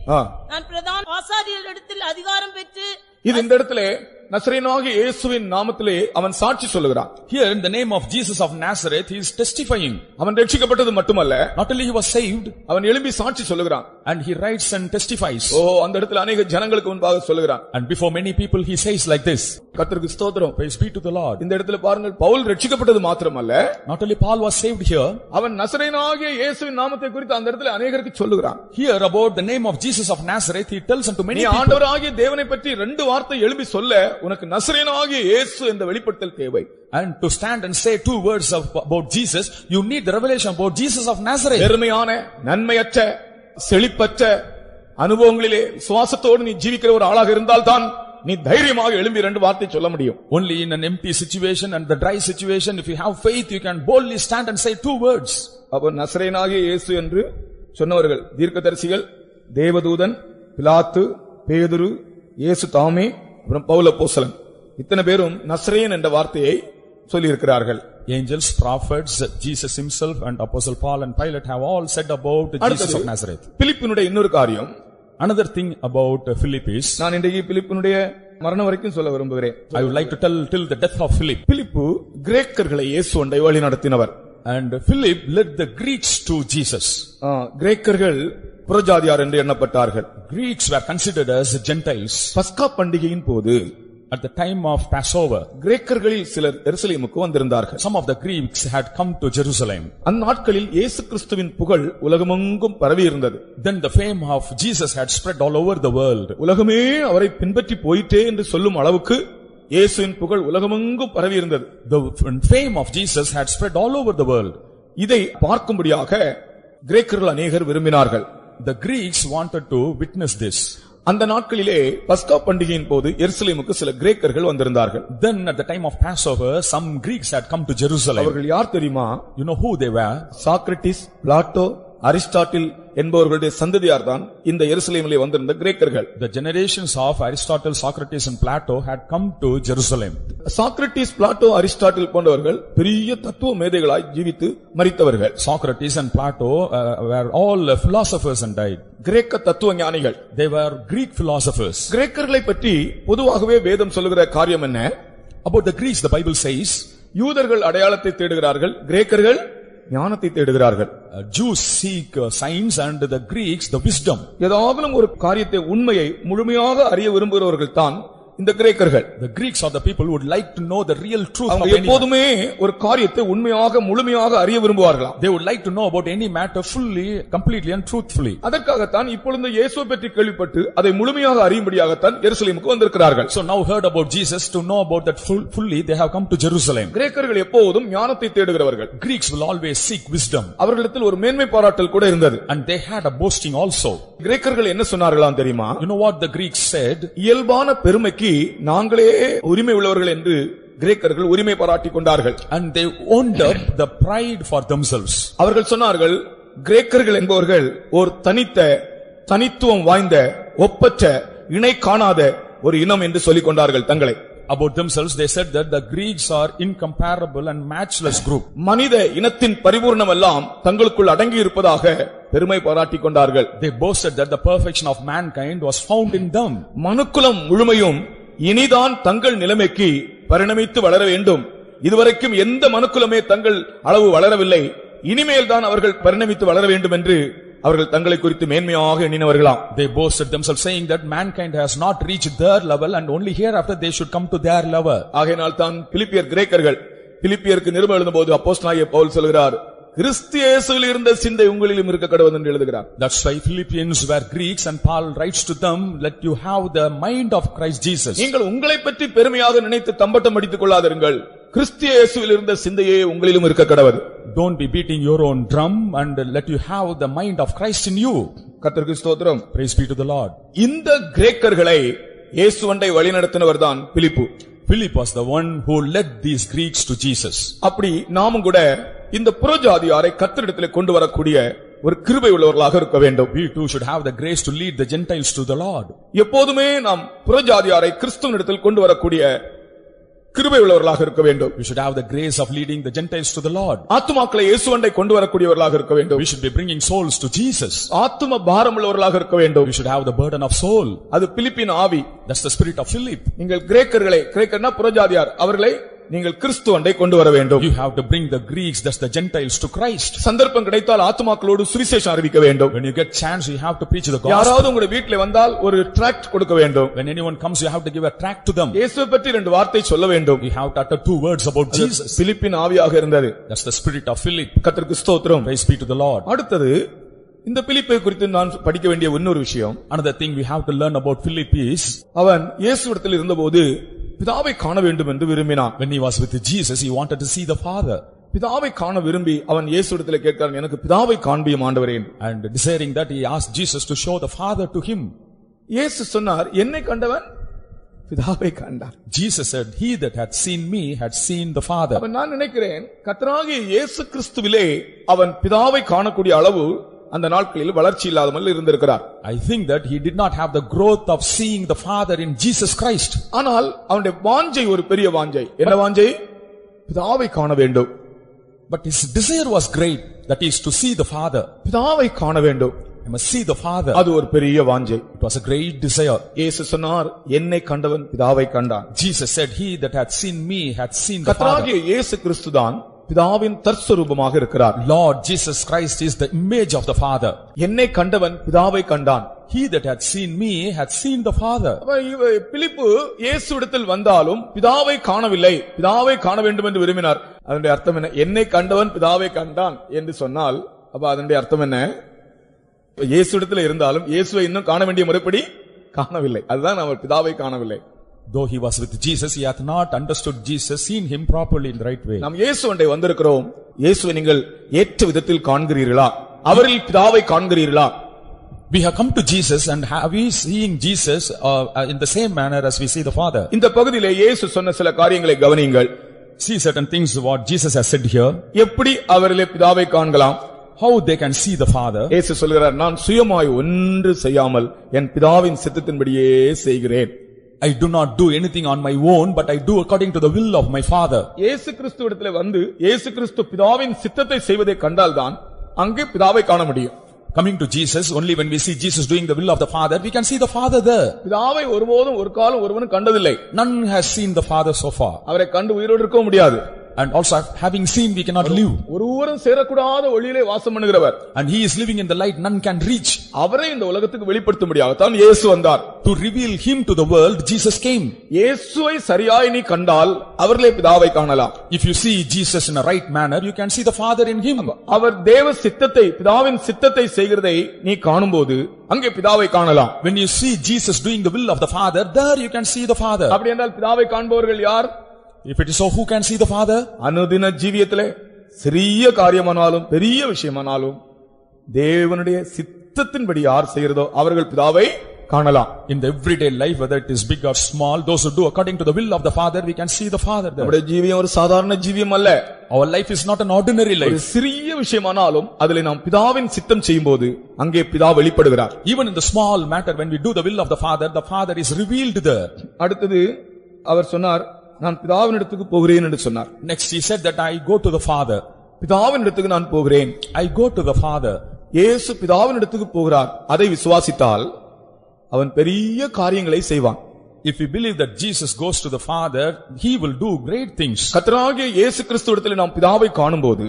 நான் பிரதான ஆசாரியர்களிடத்தில் அதிகாரம் பெற்று. இது இந்த இடத்திலே நசரேயனாகிய இயேசுவின் நாமத்திலே அவன் சாட்சி சொல்லுகிறான். Here in the name of Jesus of Nazareth, he is testifying. அவன் ரட்சிக்கப்பட்டது மட்டுமல்ல, not only he was saved, அவன் எழும்பி சாட்சி சொல்லுகிறான். and he writes and testifies. அந்த இடத்துல अनेक ஜனங்களுக்கு முன்பாக சொல்லுகிறான். And before many people he says like this. கர்த்தருக்கு ஸ்தோத்திரம். Praise be to the Lord. இந்த இடத்துல பாருங்கள், பவுல் ரட்சிக்கப்பட்டது மாத்திரமல்ல, not only Paul was saved here, அவன் நசரேயனாகிய இயேசுவின் நாமத்தை குறித்து அந்த இடத்துல अनेகருக்கு சொல்லுகிறான். Here about the name of Jesus of Nazareth, he tells unto many people. நீ ஆண்டவராகிய தேவனை பற்றி ரெண்டு வார்த்தை எழும்பி சொல்ல உனக்கு நசரேயனாகிய இயேசு என்ற வெளிப்படுத்தல் தேவை. And to stand and say two words about Jesus, you need the revelation about Jesus of Nazareth. வெறுமையான, நன்மையற்ற, செழிப்பற்ற அனுபவங்களிலே சுவாசத்தோடு நீ ஜீவிக்கிற ஒரு ஆளாக இருந்தால் தான் நீ தைரியமாக எழும்பி ரெண்டு வார்த்தை சொல்ல முடியும். Only in an empty situation and the dry situation, if you have faith, you can boldly stand and say two words. அப்ப நசரேயனாகிய இயேசு என்று சொன்னவர்கள் தீர்க்கதரிசிகள், தேவதூதன், பிலாத்து, பேதுரு, இயேசு தாமே, அப்புறம் பவுல் அப்போஸ்தலன், இத்தனை பேரும் நசரேயன் என்ற வார்த்தையை சொல்லி இருக்கிறார்கள். Angels, prophets, Jesus himself and Apostle Paul and Pilate have all said about Jesus of Nazareth. பிலிப்பினுடைய இன்னொரு காரியம், another thing about Philip is, நான் இன்றைக்கு பிலிப்பினுடைய மரணம் வரைக்கும் சொல்ல விரும்புகிறேன். I would like to tell till the death of Philip. பிலிப்பு கிரேக்கர்களை இயேசுவை வழி நடத்தினவர். And Philip led the Greeks to Jesus. கிரேக்கர்கள் புறஜாதியார் என்று எண்ணப்பட்டார்கள். Greeks were considered as Gentiles. பஸ்கா பண்டிகையின் போது, at the time of Passover, கிரேக்கர்களில் சிலர் எருசலேமுக்கு வந்திருந்தார்கள். some of the Greeks had come to Jerusalem. அந்நாட்களில் இயேசு கிறிஸ்துவின் புகழ் உலகமெங்கும் பரவி இருந்தது. Then the fame of Jesus had spread all over the world. உலகமே அவரை பின்பற்றி போயிட்டே என்று சொல்லும் அளவுக்கு இயேசுவின் புகழ் உலகமெங்கும் பரவி இருந்தது. The fame of Jesus had spread all over the world. இதை பார்க்கும்படியாக கிரேக்கர்கள் அநேகர் விரும்பினார்கள். The Greeks wanted to witness this. அந்த நாட்களிலே பஸ்கா பண்டிகையின் போது எருசலேமுக்கு சில கிரேக்கர்கள் வந்திருந்தார்கள். Then at the time of Passover, some Greeks had come to Jerusalem. அவர்கள் யார் தெரியுமா? You know who they were? Socrates, Plato, Aristotle என்பவர்களுடைய சந்ததியார் தான் இந்த எருசலேமிலே வந்திருந்த கிரேக்கர்கள். The generations of Aristotle, Socrates and Plato had come to Jerusalem. Socrates, Plato, Aristotle போன்றவர்கள் பெரிய தத்துவ மேதைகளாய் ஜீவித்து மரித்தவர்கள். Socrates and Plato were all philosophers and died. கிரேக்க தத்துவ ஞானிகள். They were Greek philosophers. கிரேக்கர்களை பற்றி பொதுவாகவே வேதம் சொல்லுகிற காரியம் என்ன? About the Greeks, the Bible says, யூதர்கள் அடையாளத்தை தேடுகிறார்கள், கிரேக்கர்கள் ஞானத்தை தேடுகிறார்கள். Jews seek signs and the Greeks the wisdom. ஏதாவது ஒரு காரியத்தை உண்மையை முழுமையாக அறிய விரும்புகிறவர்கள் தான் இந்த கிரேக்கர்கள். The Greeks are the people who would like to know the real truth of அவங்க எப்போதுமே ஒரு காரியத்தை உண்மையாக முழுமையாக அறிய விரும்புவார்களாம். They would like to know about any matter fully, completely and truthfully. அதற்காகத்தான் இப்பொழுது இயேசுவை பற்றி கேள்விப்பட்டு அதை முழுமையாக அறியும்படியாகத்தான் எருசலேமுக்கு வந்திருக்கிறார்கள். So now heard about Jesus, to know about that fully they have come to Jerusalem. கிரேக்கர்கள் எப்போதும் ஞானத்தை தேடுகிறவர்கள். Greeks will always seek wisdom. அவர்களிடத்தில் ஒரு மேன்மை பாராட்டல் கூட இருந்தது. And they had a boasting also. கிரேக்கர்கள் என்ன சொன்னார்களாம் தெரியுமா? You know what the Greeks said? இயல்பான பெருமைக்கு நாங்களே உரிமை உள்ளவர்கள் என்று கிரேக்கர்கள் உரிமை பாராட்டிக் கொண்டார்கள். And they owned up the pride for themselves. அவர்கள் சொன்னார்கள், கிரேக்கர்கள் என்பவர்கள் ஒரு தனித்துவம் வாய்ந்த, ஒப்பற்ற, இணை காணாத ஒரு இனம் என்று சொல்லிக் கொண்டார்கள் தங்களை. About themselves they said that the Greeks are incomparable and matchless group. மனித இனத்தின் பரிபூர்ணம் எல்லாம் தங்களுக்குள் அடங்கி இருப்பதாக பெருமை பாராட்டிக் கொண்டார்கள். They boasted that the perfection of mankind was found in them. மனுக்குலம் முழுமையும் இனிதான் தங்கள் நிலைமைக்கு பரிணமித்து வளர வேண்டும். இதுவரைக்கும் எந்த மனுக்குலமே தங்கள் அளவு வளரவில்லை, இனிமேல் தான் அவர்கள் பரிணமித்து வளர வேண்டும் என்று அவர்கள் தங்களை குறித்து மேன்மையாக எண்ணினவர்களாம். They boasted themselves saying that mankind has not reached their level and only hereafter they should come to their level. ஆகையால் தான் பிலிப்பியர் கிரேக்கர்கள் பிலிப்பியருக்கு நிருபம் எழுதும்போது அப்போஸ்தலனாகிய பவுல் சொல்கிறார், கிறிஸ்து இயேசுவில் இருந்த சிந்தை உங்களிலும் இருக்க கடவுது என்று எழுதுகிறார். That's why Philippians were Greeks and Paul writes to them, let you have the mind of Christ Jesus. நீங்கள் உங்களை பற்றி பெருமையாக நினைத்து தம்பட்டம் அடித்துக் கொள்ளாதிருங்கள், கிறிஸ்து இயேசுவில் இருந்த சிந்தையே உங்களிலும் இருக்க கடவுது. Don't be beating your own drum and let you have the mind of Christ in you. கர்த்தருக்கு ஸ்தோத்திரம். Praise be to the Lord. இந்த கிரேக்கர்களை இயேசுவண்டை வழிநடத்தினவர்தான் பிலிப்பு. Philip was the one who led these Greeks to Jesus. அப்படி நாமும் கூட இந்த புறஜாதியாரை கர்த்தரிடத்திலே கொண்டு வரக்கூடிய ஒரு கிருபை உள்ளவர்களாக இருக்க வேண்டும். We too should have the grace to lead the Gentiles to the Lord. எப்போதுமே நாம் புறஜாதியாரை கிறிஸ்துவினிடத்தில் கொண்டு வரக்கூடிய கிருபை உள்ளவர்களாக இருக்க வேண்டும். We should have the grace of leading the Gentiles to the Lord. ஆத்துமாக்களை இயேசுவண்டை கொண்டு வரக்கூடியவர்களாக இருக்க வேண்டும். We should be bringing souls to Jesus. ஆத்தும பாரம் உள்ளவர்களாக இருக்க வேண்டும். We should have the burden of soul. அது பிலிப்பின் ஆவி. That's the spirit of Philip. நீங்கள் கிரேக்கர்னா புறஜாதியார், அவர்களை நீங்கள் கிறிஸ்துவண்டை கொண்டு வர வேண்டும். You have to bring the Greeks, that's the Gentiles, to Christ. சந்தர்ப்பம் கிடைத்தால் ஆத்துமாக்களோடு சுவிசேஷம் அறிவிக்க வேண்டும். When you get chance, you have to preach the gospel. யாராவது உங்க வீட்டிலே வந்தால் ஒரு ட்ராக்ட் கொடுக்க வேண்டும். When anyone comes, you have to give a tract to them. இயேசுவை பற்றி ரெண்டு வார்த்தை சொல்ல வேண்டும். You have to utter 2 words about Jesus. பிலிப்பின் ஆவியாக இருந்தது. That's the spirit of Philip. கர்த்தருக்கு ஸ்தோத்திரம். Praise be to the Lord. அடுத்தது இந்த பிலிப்பை குறித்து நான் படிக்க வேண்டிய இன்னொரு விஷயம். Another thing we have to learn about Philip is, அவன் இயேசுவிடத்தில் இருந்தபோது பிதாவை காண வேண்டும் என்று விரும்பினான். when he was with Jesus, he wanted to see the Father. பிதாவை காண விரும்பி அவன் இயேசுவிடத்தில் கேட்கிறான், எனக்கு பிதாவை காண்பியும் ஆண்டவரே. And desiring that, he asked Jesus to show the Father to him. இயேசு சொன்னார், என்னை கண்டவன் பிதாவை கண்டார். Jesus said, he that had seen me had seen the Father. அப்ப நான் நினைக்கிறேன், கர்த்தராகிய இயேசு கிறிஸ்துவிலே அவன் பிதாவை காணக்கூடிய அளவு அந்த நாட்களில் வளர்ச்சி இல்லாமல் இருந்திருக்கிறார். I think that he did not have the growth of seeing the Father in Jesus Christ. ஆனால் அவனுடைய வாஞ்சை ஒரு பெரிய வாஞ்சை. என்ன வாஞ்சை? பிதாவை காண வேண்டும். But his desire was great, that is to see the Father. பிதாவை காண வேண்டும். I must see the Father. அது ஒரு பெரிய வாஞ்சை. It was a great desire. இயேசு சொன்னார், என்னை கண்டவன் பிதாவை கண்டான். Jesus said, he that had seen me had seen the Father. கர்த்தராகிய இயேசு கிறிஸ்துதான் பிதாவின் தற்ஸ்வரூபமாக இருக்கிறார். Lord Jesus Christ is the image of the Father. என்னை கண்டவன் பிதாவை கண்டான். He that had seen me had seen the Father. பிலிப்பு இயேசுவிடத்தில் வந்தாலும் பிதாவை காணவில்லை, பிதாவை காண வேண்டும் என்று விரும்பினார். அதனுடைய அர்த்தம் என்ன? என்னை கண்டவன் பிதாவை கண்டான் என்று சொன்னால் அப்ப அதனுடைய அர்த்தம் என்ன? இயேசுவிடத்தில் இருந்தாலும் இயேசுவை இன்னும் காண வேண்டிய முறைப்படி காணவில்லை. அதுதான் அவர் பிதாவை காணவில்லை. Though he was with Jesus, he hath not understood Jesus, seen him properly in the right way. நாம் இயேசுவண்டை வந்திருக்கிறோம். இயேசுவை நீங்கள் ஏற்ற விதத்தில் காண்கிறீர்களா? அவரில் பிதாவை காண்கிறீர்களா? We have come to Jesus and have we seeing Jesus in the same manner as we see the Father. இந்த பகுதியிலே இயேசு சொன்ன சில காரியங்களை கவனியுங்கள். See certain things what Jesus has said here. எப்படி அவரிலே பிதாவை காண்கலாம்? How they can see the Father. இயேசு சொல்கிறார், நான் சுயமாய் ஒன்று செய்யாமல் என் பிதாவின் சித்தத்தின்படியே செய்கிறேன். I do not do anything on my own, but I do according to the will of my Father. இயேசு கிறிஸ்துவிடத்திலே வந்து இயேசு கிறிஸ்து பிதாவின் சித்தத்தை செய்வதை கண்டால்தான் அங்கே பிதாவை காண முடியும். Coming to Jesus, only when we see Jesus doing the will of the Father, we can see the Father there. பிதாவை ஒருபோதும் ஒரு காலம் ஒருவனும் கண்டதில்லை. None has seen the Father so far. அவரை கண்டு உயிரோடு இருக்க முடியாது. And also having seen, we cannot live. ஒருவரும் சேரக்கூடாத ஒளியிலே வாசம் பண்ணுகிறவர். And he is living in the light none can reach. அவரை இந்த உலகத்துக்கு வெளிப்படுத்தும்படியாகத்தான் இயேசு வந்தார். To reveal him to the world, Jesus came. இயேசுவை சரியாய் நீ கண்டால் அவரிலே பிதாவை காணலாம். If you see Jesus in a right manner, you can see the Father in him. அவர் தேவ சித்தத்தை பிதாவின் சித்தத்தை செய்கிறதை நீ காணும்போது அங்கே பிதாவை காணலாம். When you see Jesus doing the will of the Father, there you can see the Father. அப்படி என்றால் பிதாவை காண்பவர்கள் யார்? If it is so, who can see the Father? அனுதின ஜீவியத்திலே சிறிய காரியமானாலும் பெரிய விஷயமானாலும் தேவனுடைய சித்தத்தின்படி யார் செய்கிறதோ அவர்கள் பிதாவை காணலாம். In the everyday life, whether it is big or small, those who do according to the will of the Father, we can see the Father there. நம்முடைய ஜீவியம் ஒரு சாதாரண ஜீவியம் அல்ல. Our life is not an ordinary life. சிறிய விஷயமானாலும் அதிலே நாம் பிதாவின் சித்தம் செய்யும்போது அங்கே பிதா வெளிப்படுகிறார். Even in the small matter, when we do the will of the Father is revealed there. அடுத்தது அவர் சொன்னார், நான் பிதாவினிடத்துக்கு போகிறேன் என்று சொன்னார். Next he said that I go to the Father. பிதாவினிடத்துக்கு நான் போகிறேன். I go to the Father. இயேசு பிதாவினிடத்துக்கு போகிறார். அதை விசுவாசித்தால் அவன் பெரிய காரியங்களை செய்வான். If we believe that Jesus goes to the Father, he will do great things. கர்த்தராகிய இயேசு கிறிஸ்துவிடத்தில் நாம் பிதாவை காணும்போது,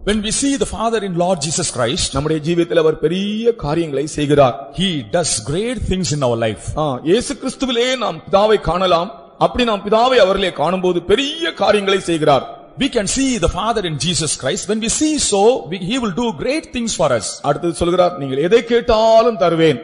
when we see the Father in Lord Jesus Christ, நம்முடைய ஜீவியத்தில் அவர் பெரிய காரியங்களை செய்கிறார். he does great things in our life. இயேசு கிறிஸ்துவிலே நாம் பிதாவை காணலாம். அப்படி நாம் பிதாவை அவரிலே காணும்போது பெரிய காரியங்களை செய்கிறார். We can see the Father in Jesus Christ. When we see so, he will do great things for us. அடுத்து சொல்கிறார், நீங்கள் எதை கேட்டாலும் தருவேன்.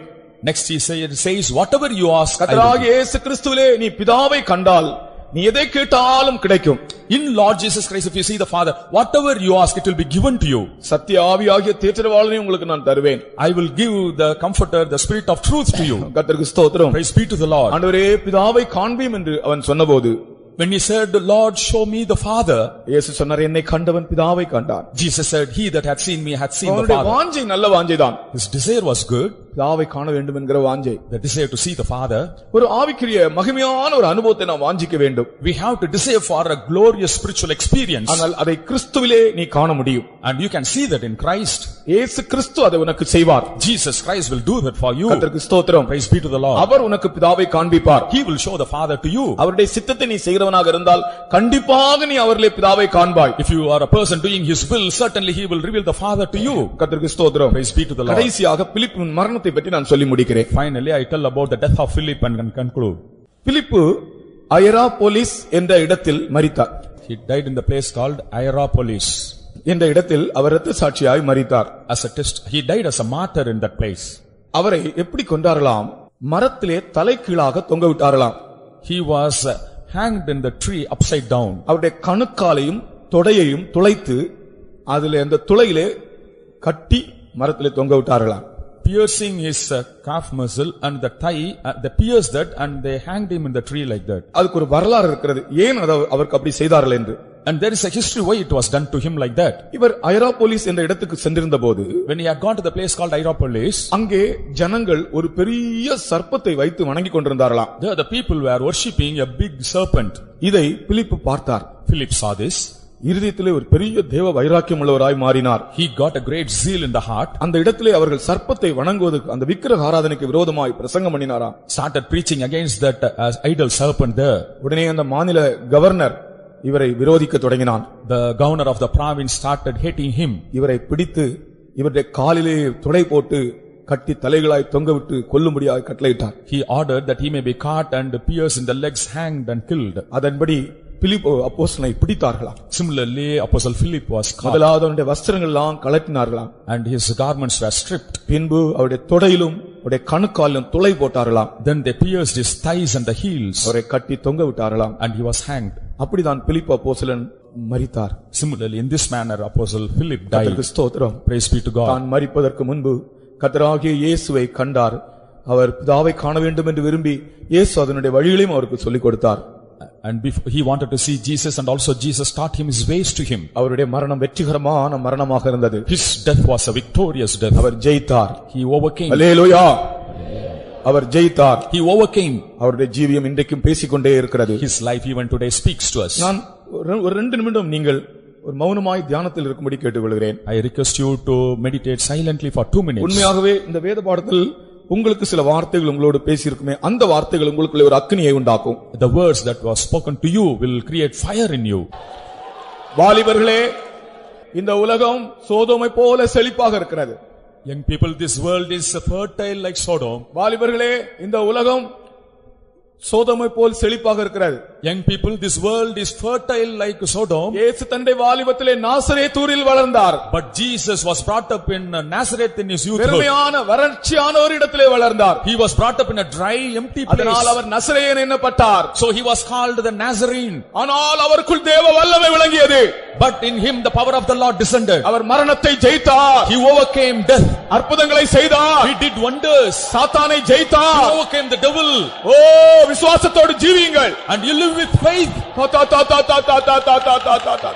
Next he says whatever you ask, கர்த்தராகிய இயேசு கிறிஸ்துவிலே நீ பிதாவை கண்டால் நீ எதை கேட்டாலும் கிடைக்கும். In Lord Jesus Christ, if you see the Father, whatever you ask, it will be given to you. சத்திய ஆவியாகிய தேற்றரவாளனை உங்களுக்கு நான் தருவேன். I will give the Comforter, the Spirit of truth to you. கர்த்தருக்கு ஸ்தோத்திரம். Praise be to the Lord. ஆண்டவரே பிதாவை காண்பீம் என்று அவன் சொன்னபோது, when he said, Lord, show me the Father, இயேசு சொன்னார், என்னை கண்டவன் பிதாவை கண்டான். Jesus said, he that had seen me had seen the அவனுடைய Father. வாஞ்சை நல்ல வாஞ்சைதான். His desire was good. பிதாவை காண வேண்டும் என்கிற வாஞ்சை. The desire to see the Father. ஒரு ஆவிக்குரிய மகிமையான ஒரு அனுபவத்தை நாம் வாஞ்சிக்க வேண்டும். We have to desire for a glorious spiritual experience. ஆனால் அதை கிறிஸ்துவிலே நீ காண முடியும். And you can see that in Christ. இயேசு கிறிஸ்து அதை உனக்கு செய்வார். Jesus Christ will do that for you. கர்த்தருக்கு ஸ்தோத்திரம். Praise be to the Lord. அவர் உனக்கு பிதாவை காண்பிப்பார். He will show the Father to you. அவருடைய சித்தத்தை நீ செய்கிறவனாக இருந்தால் கண்டிப்பாக நீ அவரிலே பிதாவை காண்பாய். If you are a person doing his will, certainly he will reveal the Father to you. கர்த்தருக்கு ஸ்தோத்திரம். Praise be to the Lord. கடைசியாக பிலிப்பின் மரணத்தை பற்றி நான் சொல்லி முடிக்கிறேன். Finally I tell about the death of Philip and conclude. பிலிப்பு ஐராபோலிஸ் என்ற இடத்தில் மரித்தார். He died in the place called Hierapolis. என்ற இடத்தில் அவர் இரத்த சாட்சியாய் மரித்தார். As a test, he died as a martyr in that place. அவரை எப்படி கொண்டாரலாம்? மரத்திலே தலைகீழாக தொங்க விட்டாரலாம். He was hanged in the tree upside down. அவருடைய கணுக்காலையும் தொடையையும் துளைத்து அதிலே அந்த துளையிலே கட்டி மரத்திலே தொங்க விட்டாரலாம். Piercing his calf muscle and the thigh, they pierced that and they hanged him in the tree like that. அதுக்கு ஒரு வரலாறு இருக்கிறது, ஏன் அவருக்கு அப்படி செய்தார்கள் என்று. And there is a history why it was done to him like that. இவர் ஐராபோலிஸ் என்ற இடத்துக்கு சென்றிருந்த போது, when he had gone to the place called Hierapolis, அங்கே ஜனங்கள் ஒரு பெரிய சர்ப்பத்தை வைத்து வணங்கிக் கொண்டிருந்தார்களாம். there the people were worshipping a big serpent. இதை பிலிப்பு பார்த்தார். Philip saw this. இருதயத்திலே ஒரு பெரிய தேவ வைராக்கியம் உள்ளவராய் மாறினார். He got a great zeal in the heart. அந்த இடத்திலே அவர்கள் சர்ப்பத்தை வணங்குவதற்கு, அந்த விக்கிரக ஆராதனைக்கு விரோதமாய் பிரசங்கம் பண்ணினாராம். Started preaching against that idol serpent there. உடனே அந்த மாநில கவர்னர் இவரை விரோதிக்க தொடங்கினான். The governor of the province started hating him. இவரை பிடித்து இவருடைய காலிலே துடை போட்டு கட்டி தலைகளாய் தொங்கவிட்டு கொல்லும்படியாக கட்டளையிட்டார். He ordered that he may be caught and pierced in the legs, hanged and killed. அதன்படி பிலிப்பு அப்போஸ்தலனை பிடித்தார்களாம். Similarly, Apostle Philip was caught. முதலாவது அவருடைய வஸ்திரங்கள் எல்லாம் கழற்றினார்களாம். And his garments were stripped. பின்பு அவருடைய தொடையிலும் அவருடைய கணுக்காலிலும் துளை போட்டார்களாம். Then they pierced his thighs and the heels. அவரை கட்டி தொங்க விட்டார்களாம். And he was hanged. அப்படிதான் பிலிப்பு அப்போஸ்தலன் மரித்தார். Similarly, in this manner, Apostle Philip died. ஸ்தோத்திரம். Praise be to God. தான் மரிப்பதற்கு முன்பு கர்த்தராகிய இயேசுவை கண்டார். அவர் பிதாவை காண வேண்டும் என்று விரும்பி இயேசு அதனுடைய வழிகளையும் அவருக்கு சொல்லிக் கொடுத்தார். And before he wanted to see Jesus, and also Jesus taught him his ways to him. அவருடைய மரணம் வெற்றிகரமான மரணமாக இருந்தது. His death was a victorious death. Our ஜெயித்தார். He overcame. Hallelujah. Our ஜெயித்தார். He overcame. அவருடைய ஜீவியம் இன்றைக்கும் பேசிக்கொண்டே இருக்கிறது. His life even today speaks to us. நான் ஒரு 2 நிமிடம் நீங்கள் ஒரு மௌனமாய் தியானத்தில் இருக்கும்படி கேட்டுக்கொள்கிறேன். I request you to meditate silently for 2 minutes. உண்மையாகவே இந்த வேத பாடத்தில் உங்களுக்கு சில வார்த்தைகள் உங்களோடு பேசியிருக்குமே, அந்த வார்த்தைகள் உங்களுக்குள்ள ஒரு அக்கினியை உண்டாக்கும். The words that was spoken to you will create fire in you. வாலிபர்களே, இந்த உலகம் சோதோமை போல செழிப்பாக இருக்கிறது. Young people, this world is fertile like Sodom. வாலிபர்களே, இந்த உலகம் சோதோமை போல் செழிப்பாக இருக்கிறது. Young people, this world is fertile like Sodom. இயேசு தன்னுடைய வாலிபத்திலே நாசரேத்தூரில் வளர்ந்தார். But Jesus was brought up in Nazareth in his youth. வெறுமையான வறட்சியான ஒரு இடத்திலே வளர்ந்தார். He was brought up in a dry, empty place. அதனால் அவர் நசரேயன் என்னப்பட்டார். So he was called the Nazarene. ஆனால் அவருக்குள் தேவ வல்லமை விளங்கியது. But in him the power of the Lord descended. அவர் மரணத்தை ஜெயித்தார். He overcame death. அற்புதங்களை செய்தார். He did wonders. சாத்தானை ஜெயித்தார். He overcame the devil. ஓ, விசுவாசத்தோடு ஜீவியுங்கள். And you live with faith. Ta ta ta ta ta ta ta ta ta ta.